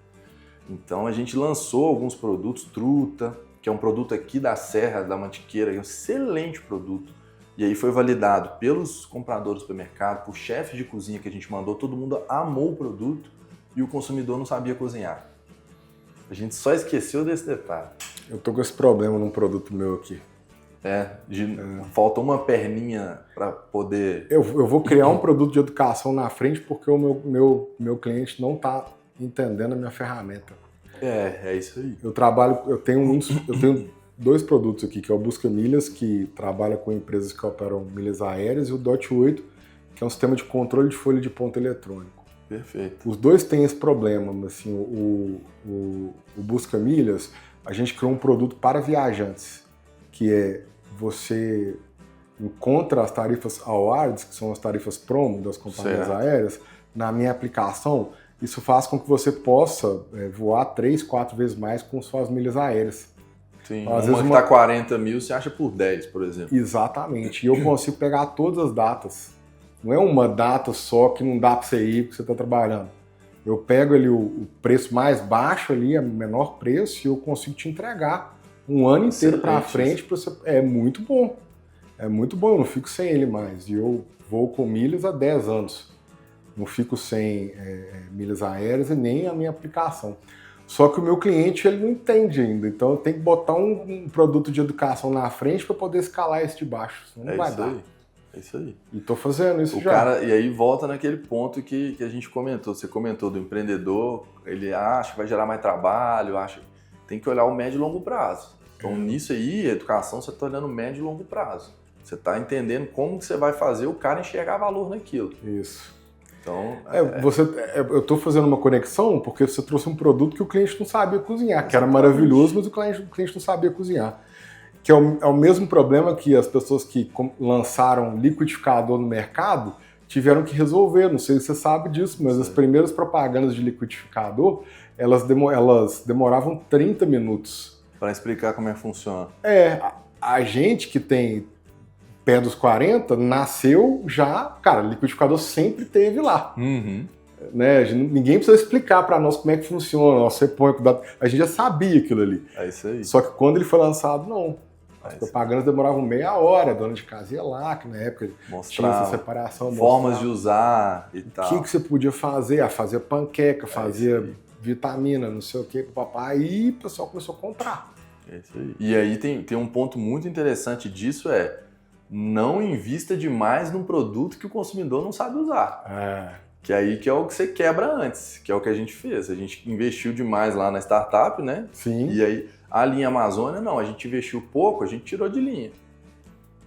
Então a gente lançou alguns produtos, Truta, que é um produto aqui da Serra da Mantiqueira, que é um excelente produto. E aí foi validado pelos compradores do supermercado, por chefes de cozinha que a gente mandou, todo mundo amou o produto e o consumidor não sabia cozinhar. A gente só esqueceu desse detalhe. Eu tô com esse problema num produto meu aqui. Falta uma perninha para poder... Eu vou criar um produto de educação na frente porque o meu cliente não tá entendendo a minha ferramenta. É isso aí. Eu tenho 2 produtos aqui, que é o Busca Milhas, que trabalha com empresas que operam milhas aéreas, e o DOT8, que é um sistema de controle de folha de ponto eletrônico. Perfeito. Os dois têm esse problema, assim, o Busca Milhas, a gente criou um produto para viajantes, que é você encontra as tarifas awards, que são as tarifas promo das companhias aéreas, na minha aplicação. Isso faz com que você possa voar 3, 4 vezes mais com suas milhas aéreas. Sim, então, às vezes que está 40 mil, você acha por 10, por exemplo. Exatamente. E eu consigo pegar todas as datas. Não é uma data só que não dá para você ir porque você está trabalhando. Eu pego ali o preço mais baixo ali, o menor preço, e eu consigo te entregar um ano inteiro para frente. É muito bom. É muito bom, eu não fico sem ele mais. E eu vou com milhas há 10 anos. Não fico sem milhas aéreas e nem a minha aplicação. Só que o meu cliente ele não entende ainda, então eu tenho que botar um produto de educação na frente para poder escalar esse de baixo, senão não vai dar. É isso aí. E tô fazendo isso já. Cara, e aí volta naquele ponto que a gente comentou. Você comentou do empreendedor, ele acha que vai gerar mais trabalho, tem que olhar o médio e longo prazo. Então, nisso aí, a educação, você está olhando médio e longo prazo. Você está entendendo como que você vai fazer o cara enxergar valor naquilo. Isso. Então, eu estou fazendo uma conexão porque você trouxe um produto que o cliente não sabia cozinhar, que era maravilhoso, mas o cliente não sabia cozinhar. Que é o mesmo problema que as pessoas que lançaram liquidificador no mercado tiveram que resolver. Não sei se você sabe disso, mas as primeiras propagandas de liquidificador, elas demoravam 30 minutos. Para explicar como é que funciona. A gente que tem pé dos 40, nasceu já, cara, liquidificador sempre teve lá. Uhum. Né? Ninguém precisa explicar para nós como é que funciona. Você põe cuidado. A gente já sabia aquilo ali. É isso aí. Só que quando ele foi lançado, não. As propagandas demoravam meia hora, a dona de casa ia lá, que na época tinha essa separação. Formas de usar e tal. O que você podia fazer? Fazia panqueca, fazia vitamina, não sei o que, pro papai, e o pessoal começou a comprar. É isso aí. E aí tem um ponto muito interessante disso, não invista demais num produto que o consumidor não sabe usar. Que aí que é o que você quebra antes, que é o que a gente fez. A gente investiu demais lá na startup, né? Sim. E aí a linha Amazônia, não, a gente investiu pouco, a gente tirou de linha.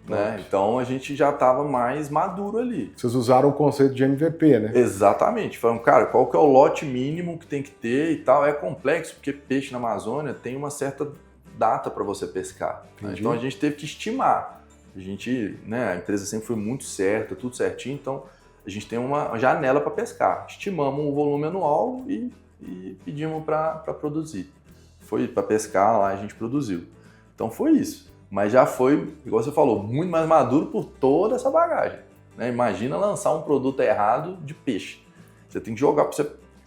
Né? Então a gente já estava mais maduro ali. Vocês usaram o conceito de MVP, né? Exatamente. Falaram, cara, qual que é o lote mínimo que tem que ter e tal. É complexo, porque peixe na Amazônia tem uma certa data para você pescar. Né? Então a gente teve que estimar. A empresa sempre foi muito certa, tudo certinho, então a gente tem uma janela para pescar. Estimamos o volume anual e pedimos para produzir. Foi para pescar lá, a gente produziu. Então foi isso. Mas já foi, igual você falou, muito mais maduro por toda essa bagagem. Né? Imagina lançar um produto errado de peixe. Você tem que jogar, você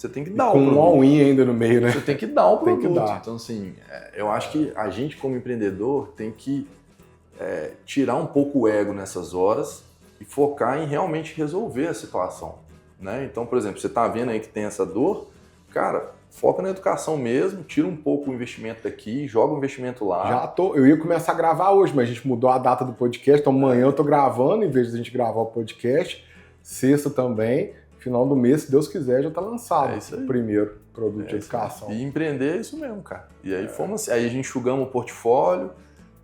tem que dar o produto. Com um all-in ainda no meio, né? Você tem que dar o produto. Tem que dar. Então, assim, eu acho que a gente como empreendedor tem que tirar um pouco o ego nessas horas e focar em realmente resolver a situação. Né? Então, por exemplo, você está vendo aí que tem essa dor, cara, foca na educação mesmo, tira um pouco o investimento daqui, joga o investimento lá. Eu ia começar a gravar hoje, mas a gente mudou a data do podcast, então amanhã eu tô gravando, em vez de a gente gravar o podcast, sexta também, final do mês, se Deus quiser, já tá lançado o primeiro produto de educação. E empreender é isso mesmo, cara. E aí aí a gente enxugamos o portfólio,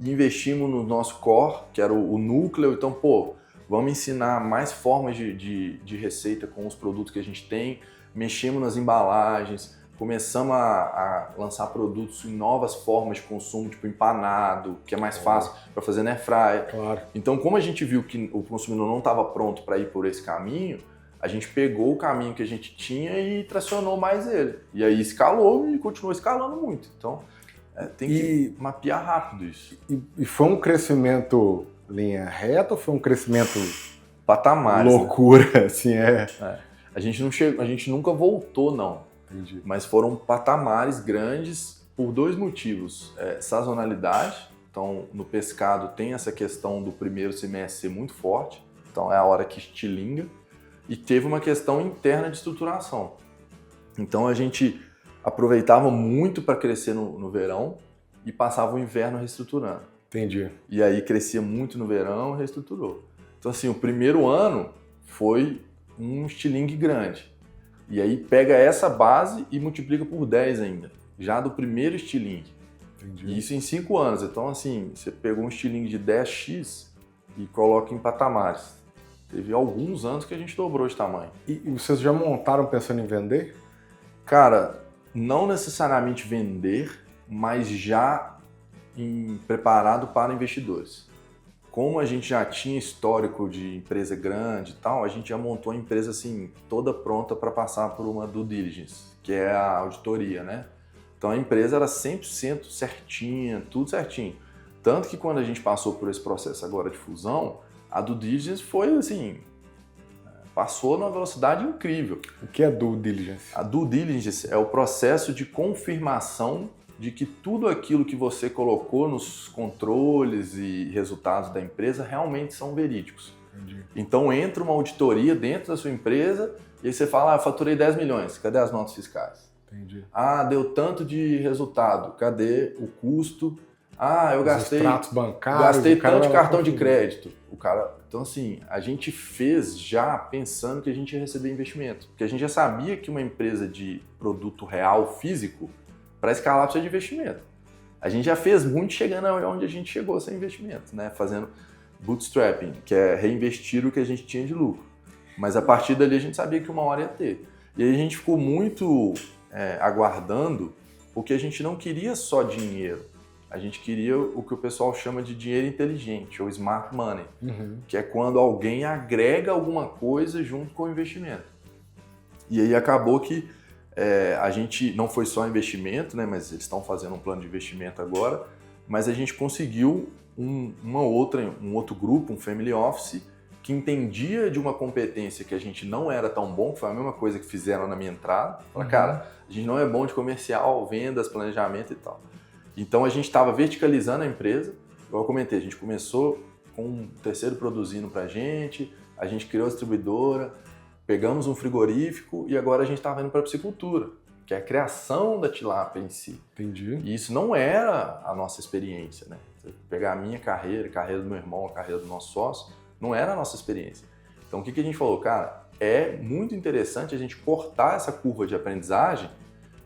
investimos no nosso core, que era o núcleo, então, vamos ensinar mais formas de receita com os produtos que a gente tem, mexemos nas embalagens, começamos a lançar produtos em novas formas de consumo, tipo empanado, que é mais fácil para fazer na air fryer. Claro. Então, como a gente viu que o consumidor não estava pronto para ir por esse caminho, a gente pegou o caminho que a gente tinha e tracionou mais ele. E aí escalou e continuou escalando muito. Então, tem que mapear rápido isso. E foi um crescimento linha reta ou foi um crescimento patamares? Loucura, né? Assim, A gente nunca voltou, não. Entendi. Mas foram patamares grandes por dois motivos. Sazonalidade, então no pescado tem essa questão do primeiro semestre ser muito forte, então é a hora que estilinga, e teve uma questão interna de estruturação. Então a gente aproveitava muito para crescer no verão e passava o inverno reestruturando. Entendi. E aí crescia muito no verão e reestruturou. Então assim, o primeiro ano foi um estilingue grande. E aí pega essa base e multiplica por 10 ainda, já do primeiro estilingue. Entendi. E isso em 5 anos. Então, assim, você pegou um estilingue de 10x e coloca em patamares. Teve alguns anos que a gente dobrou de tamanho. E vocês já montaram pensando em vender? Cara, não necessariamente vender, mas já preparado para investidores. Como a gente já tinha histórico de empresa grande e tal, a gente já montou a empresa assim, toda pronta para passar por uma due diligence, que é a auditoria, né? Então a empresa era 100% certinha, tudo certinho. Tanto que quando a gente passou por esse processo agora de fusão, a due diligence foi assim, passou numa velocidade incrível. O que é due diligence? A due diligence é o processo de confirmação de que tudo aquilo que você colocou nos controles e resultados da empresa realmente são verídicos. Entendi. Então entra uma auditoria dentro da sua empresa e aí você fala, faturei 10 milhões, cadê as notas fiscais? Entendi. Deu tanto de resultado, cadê o custo eu gastei... Os extratos bancários... Gastei tanto de cartão de crédito. Então, assim, a gente fez já pensando que a gente ia receber investimento. Porque a gente já sabia que uma empresa de produto real, físico, para escalar precisa de investimento. A gente já fez muito chegando onde a gente chegou sem investimento, né? Fazendo bootstrapping, que é reinvestir o que a gente tinha de lucro. Mas a partir dali a gente sabia que uma hora ia ter. E aí a gente ficou muito aguardando, porque a gente não queria só dinheiro. A gente queria o que o pessoal chama de dinheiro inteligente, ou smart money, que é quando alguém agrega alguma coisa junto com o investimento. E aí acabou que a gente não foi só investimento, né, mas eles estão fazendo um plano de investimento agora, mas a gente conseguiu um outro grupo, um family office, que entendia de uma competência que a gente não era tão bom, que foi a mesma coisa que fizeram na minha entrada. Falaram, cara, a gente não é bom de comercial, vendas, planejamento e tal. Então a gente estava verticalizando a empresa, eu comentei, a gente começou com um terceiro produzindo para a gente criou a distribuidora, pegamos um frigorífico e agora a gente estava indo para a piscicultura, que é a criação da tilápia em si. Entendi. E isso não era a nossa experiência, né? Você pegar a minha carreira, a carreira do meu irmão, a carreira do nosso sócio, não era a nossa experiência. Então o que a gente falou? Cara, é muito interessante a gente cortar essa curva de aprendizagem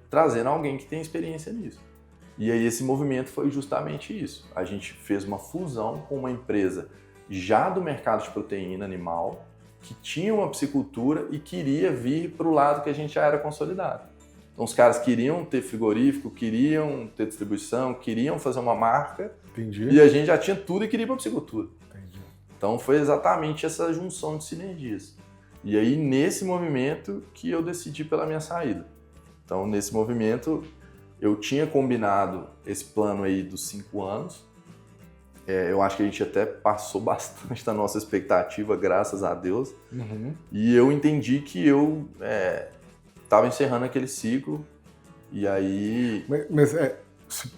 trazendo alguém que tem experiência nisso. E aí esse movimento foi justamente isso. A gente fez uma fusão com uma empresa já do mercado de proteína animal, que tinha uma piscicultura e queria vir para o lado que a gente já era consolidado. Então os caras queriam ter frigorífico, queriam ter distribuição, queriam fazer uma marca. Entendi. E a gente já tinha tudo e queria ir para a piscicultura. Entendi. Então foi exatamente essa junção de sinergias. E aí nesse movimento que eu decidi pela minha saída. Então nesse movimento eu tinha combinado esse plano aí dos 5 anos. Eu acho que a gente até passou bastante da nossa expectativa, graças a Deus. E eu entendi que eu estava encerrando aquele ciclo. E aí... Mas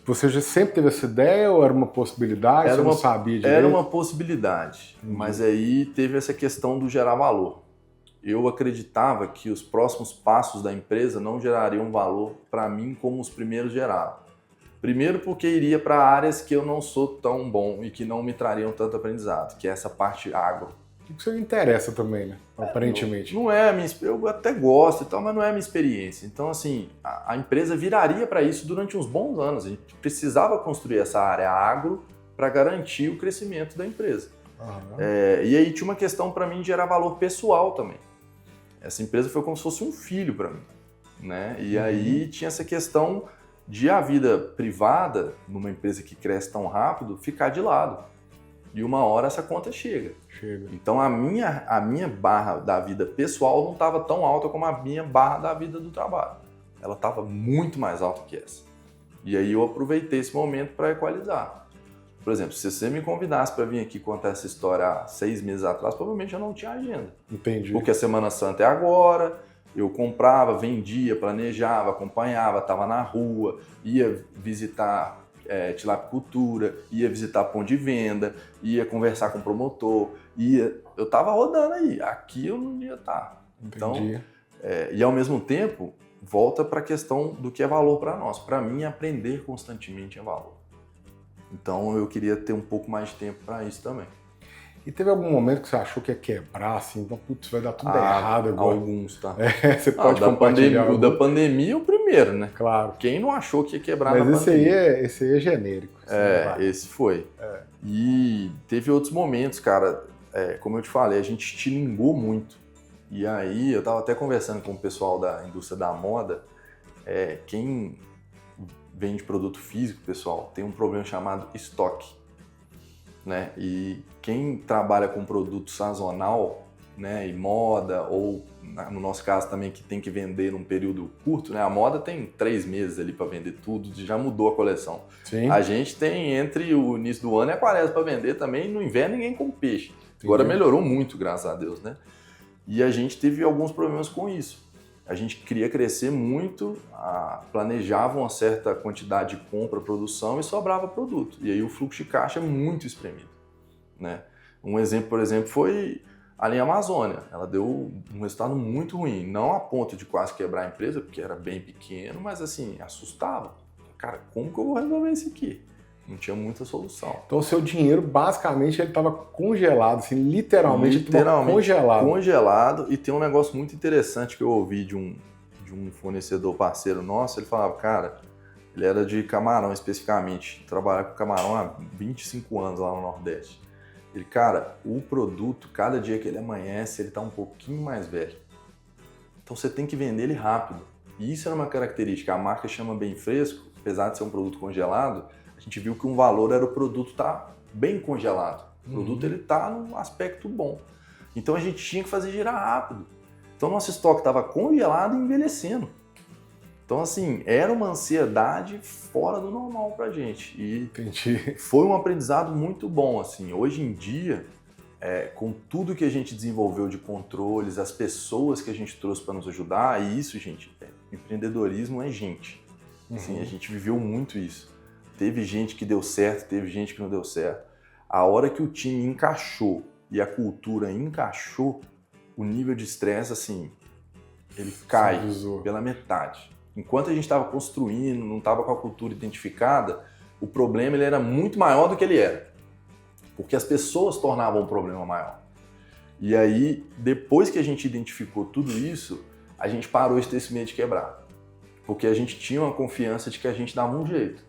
você já sempre teve essa ideia ou era uma possibilidade? Você não sabia direito? Era uma possibilidade, mas aí teve essa questão do gerar valor. Eu acreditava que os próximos passos da empresa não gerariam valor para mim como os primeiros geraram. Primeiro porque iria para áreas que eu não sou tão bom e que não me trariam tanto aprendizado, que é essa parte agro. O que você interessa também, né? Aparentemente. Não é a minha, eu até gosto e tal, mas não é a minha experiência. Então, assim, a empresa viraria para isso durante uns bons anos. A gente precisava construir essa área agro para garantir o crescimento da empresa. E aí tinha uma questão para mim de gerar valor pessoal também. Essa empresa foi como se fosse um filho para mim, né? E aí tinha essa questão de a vida privada, numa empresa que cresce tão rápido, ficar de lado. E uma hora essa conta chega. Então a minha barra da vida pessoal não estava tão alta como a minha barra da vida do trabalho. Ela estava muito mais alta que essa. E aí eu aproveitei esse momento para equalizar. Por exemplo, se você me convidasse para vir aqui contar essa história há 6 meses atrás, provavelmente eu não tinha agenda. Entendi. Porque a Semana Santa é agora, eu comprava, vendia, planejava, acompanhava, estava na rua, ia visitar tilapicultura, ia visitar ponto de venda, ia conversar com o promotor, eu estava rodando aí, aqui eu não ia estar. Então, e ao mesmo tempo, volta para a questão do que é valor para nós. Para mim, aprender constantemente é valor. Então eu queria ter um pouco mais de tempo para isso também. E teve algum momento que você achou que ia quebrar, assim, então, putz, vai dar tudo errado agora? Alguns, tá? Você pode compartilhar. O da pandemia é o primeiro, né? Claro. Quem não achou que ia quebrar na pandemia? Mas esse aí é genérico. Esse foi. E teve outros momentos, cara, como eu te falei, a gente estilingou muito. E aí eu tava até conversando com o pessoal da indústria da moda, quem vende produto físico, pessoal, tem um problema chamado estoque, né? E quem trabalha com produto sazonal, né, e moda, ou no nosso caso também que tem que vender num período curto, né? A moda tem 3 meses ali para vender tudo, já mudou a coleção. Sim. A gente tem entre o início do ano e a quaresma para vender também, no inverno ninguém come peixe. Entendi. Agora melhorou muito, graças a Deus, né? E a gente teve alguns problemas com isso. A gente queria crescer muito, planejava uma certa quantidade de compra, produção e sobrava produto. E aí o fluxo de caixa é muito espremido, né? Um exemplo, por exemplo, foi a linha Amazônia. Ela deu um resultado muito ruim, não a ponto de quase quebrar a empresa, porque era bem pequeno, mas assim, assustava. Cara, como que eu vou resolver isso aqui? Não tinha muita solução. Então o seu dinheiro, basicamente, ele estava congelado, assim, literalmente congelado. Congelado. E tem um negócio muito interessante que eu ouvi de um fornecedor parceiro nosso. Ele falava, cara, ele era de camarão especificamente, trabalhava com camarão há 25 anos lá no Nordeste. Ele, cara, o produto, cada dia que ele amanhece, ele tá um pouquinho mais velho. Então você tem que vender ele rápido. E isso era uma característica. A marca chama Bem Fresco, apesar de ser um produto congelado, a gente viu que um valor era o produto estar bem congelado. O produto ele tá num aspecto bom. Então a gente tinha que fazer girar rápido. Então nosso estoque estava congelado e envelhecendo. Então assim, era uma ansiedade fora do normal pra gente. E Entendi. foi um aprendizado muito bom. Assim. Hoje em dia, com tudo que a gente desenvolveu de controles, as pessoas que a gente trouxe para nos ajudar, e isso, gente, empreendedorismo é gente. Assim, a gente viveu muito isso. Teve gente que deu certo, teve gente que não deu certo. A hora que o time encaixou e a cultura encaixou, o nível de estresse, assim, ele cai pela metade. Enquanto a gente estava construindo, não estava com a cultura identificada, o problema ele era muito maior do que ele era. Porque as pessoas tornavam o problema maior. E aí, depois que a gente identificou tudo isso, a gente parou de ter esse medo de quebrar. Porque a gente tinha uma confiança de que a gente dava um jeito.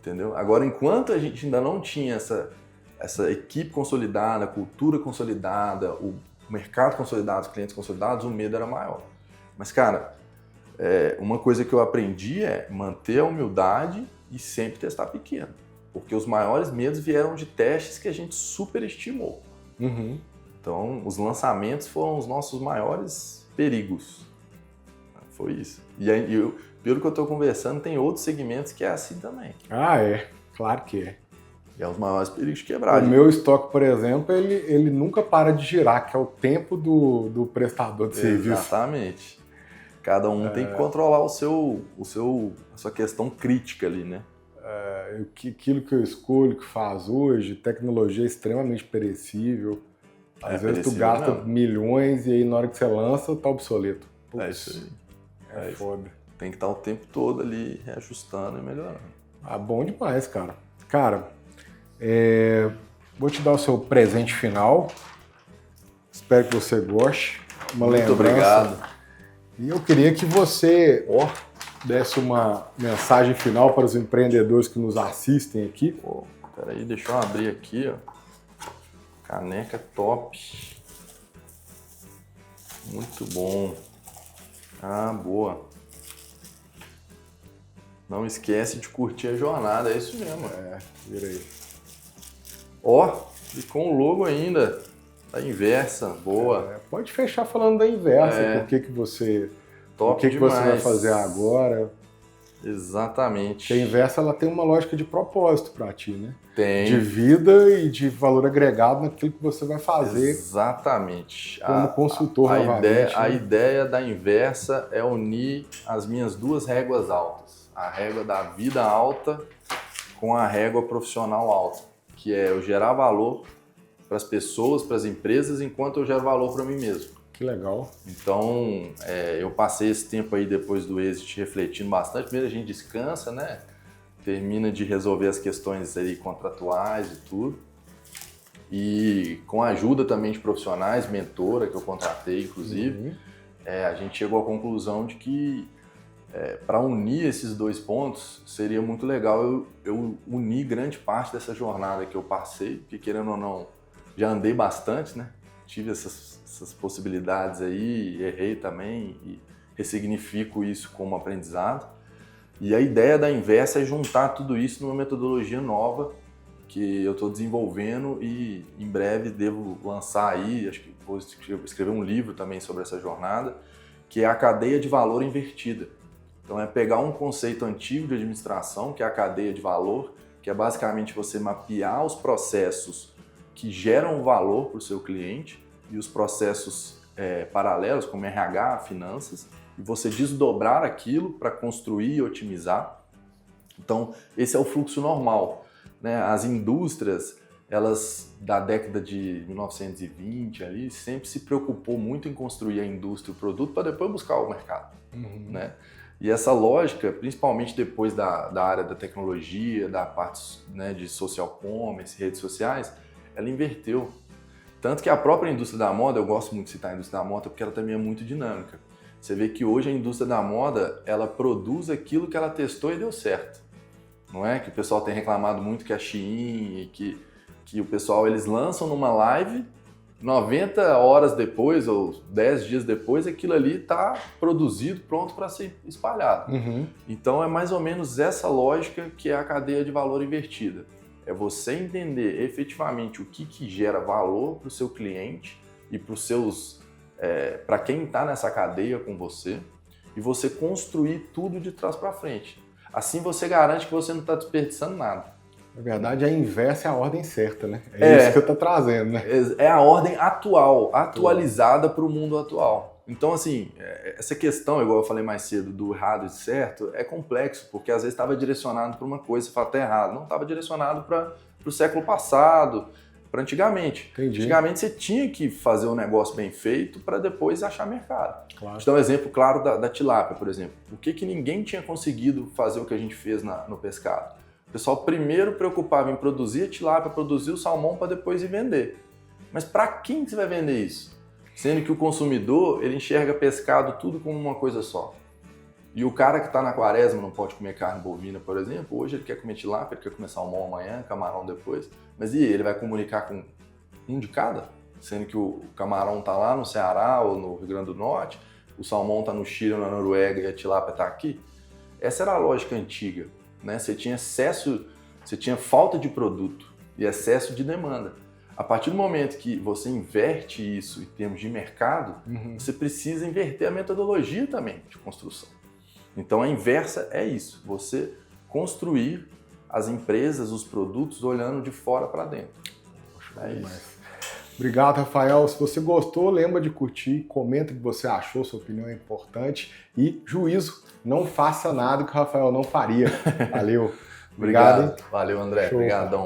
Entendeu? Agora, enquanto a gente ainda não tinha essa equipe consolidada, a cultura consolidada, o mercado consolidado, os clientes consolidados, o medo era maior. Mas, cara, uma coisa que eu aprendi é manter a humildade e sempre testar pequeno. Porque os maiores medos vieram de testes que a gente superestimou. Então, os lançamentos foram os nossos maiores perigos. Foi isso. E aí, pelo que eu estou conversando, tem outros segmentos que é assim também. Ah, é. Claro que é. E é os maiores perigos de quebrar. O meu estoque, por exemplo, ele nunca para de girar, que é o tempo do prestador de serviço. Exatamente. Cada um tem que controlar a sua questão crítica ali, né? Aquilo que eu escolho, que faz hoje, tecnologia é extremamente perecível. Às vezes tu gasta milhões e aí na hora que você lança, tá obsoleto. Putz, é isso aí. É foda. Tem que estar o tempo todo ali reajustando e melhorando. Ah, bom demais, cara. Cara, vou te dar o seu presente final. Espero que você goste. Uma lembrança. Muito obrigado. E eu queria que você desse uma mensagem final para os empreendedores que nos assistem aqui. Peraí, deixa eu abrir aqui, ó. Caneca top. Muito bom. Ah, boa. Não esquece de curtir a jornada, é isso mesmo. Vira aí. E com o logo ainda, da Inversa, boa. Pode fechar falando da Inversa, por que você vai fazer agora. Exatamente. Porque a Inversa ela tem uma lógica de propósito para ti, né? Tem. De vida e de valor agregado naquilo que você vai fazer. Exatamente. Como consultor novamente. A ideia da Inversa é unir as minhas duas réguas altas. A régua da vida alta com a régua profissional alta. Que é eu gerar valor para as pessoas, para as empresas, enquanto eu gero valor para mim mesmo. Que legal. Então, eu passei esse tempo aí depois do exit refletindo bastante. Primeiro a gente descansa, né? Termina de resolver as questões aí contratuais e tudo. E com a ajuda também de profissionais, mentora, que eu contratei, inclusive, a gente chegou à conclusão de que para unir esses dois pontos, seria muito legal eu unir grande parte dessa jornada que eu passei, porque querendo ou não, já andei bastante, né? Tive essas possibilidades aí, errei também e ressignifico isso como aprendizado. E a ideia da Inversa é juntar tudo isso numa metodologia nova que eu estou desenvolvendo e em breve devo lançar aí, acho que vou escrever um livro também sobre essa jornada, que é a cadeia de valor invertida. Então é pegar um conceito antigo de administração, que é a cadeia de valor, que é basicamente você mapear os processos que geram valor para o seu cliente e os processos paralelos, como RH, finanças, e você desdobrar aquilo para construir e otimizar. Então, esse é o fluxo normal, né? As indústrias, elas da década de 1920 ali, sempre se preocupou muito em construir a indústria e o produto para depois buscar o mercado, né? E essa lógica, principalmente depois da área da tecnologia, da parte, né, de social commerce, redes sociais, ela inverteu. Tanto que a própria indústria da moda, eu gosto muito de citar a indústria da moda porque ela também é muito dinâmica. Você vê que hoje a indústria da moda, ela produz aquilo que ela testou e deu certo. Não é? Que o pessoal tem reclamado muito que a Shein e que o pessoal, eles lançam numa live, 90 horas depois ou 10 dias depois, aquilo ali está produzido, pronto para ser espalhado. Então é mais ou menos essa lógica que é a cadeia de valor invertida. É você entender efetivamente o que gera valor para o seu cliente e para quem está nessa cadeia com você, e você construir tudo de trás para frente. Assim você garante que você não está desperdiçando nada. Na verdade, a inversa é a ordem certa, né? É isso que eu tô trazendo, né? É a ordem atualizada para o mundo atual. Então, assim, essa questão, igual eu falei mais cedo, do errado e certo, é complexo, porque às vezes estava direcionado para uma coisa, você fala até errado. Não, estava direcionado para o século passado, para antigamente. Entendi. Antigamente você tinha que fazer um negócio bem feito para depois achar mercado. Claro. Vou te dar um exemplo claro da tilápia, por exemplo. Por que ninguém tinha conseguido fazer o que a gente fez no pescado? O pessoal primeiro preocupava em produzir a tilápia, produzir o salmão para depois ir vender. Mas para quem você vai vender isso? Sendo que o consumidor, ele enxerga pescado tudo como uma coisa só. E o cara que está na quaresma não pode comer carne bovina, por exemplo, hoje ele quer comer tilápia, ele quer comer salmão amanhã, camarão depois. Mas e ele vai comunicar com um de cada? Sendo que o camarão está lá no Ceará ou no Rio Grande do Norte, o salmão está no Chile ou na Noruega e a tilápia está aqui? Essa era a lógica antiga. Né? Você tinha falta de produto e excesso de demanda. A partir do momento que você inverte isso em termos de mercado, você precisa inverter a metodologia também de construção. Então a inversa é isso, você construir as empresas, os produtos olhando de fora para dentro. É isso. Obrigado, Rafael. Se você gostou, lembra de curtir, comenta o que você achou, sua opinião é importante. E juízo, não faça nada que o Rafael não faria. Valeu. Obrigado. Valeu, André. Obrigadão.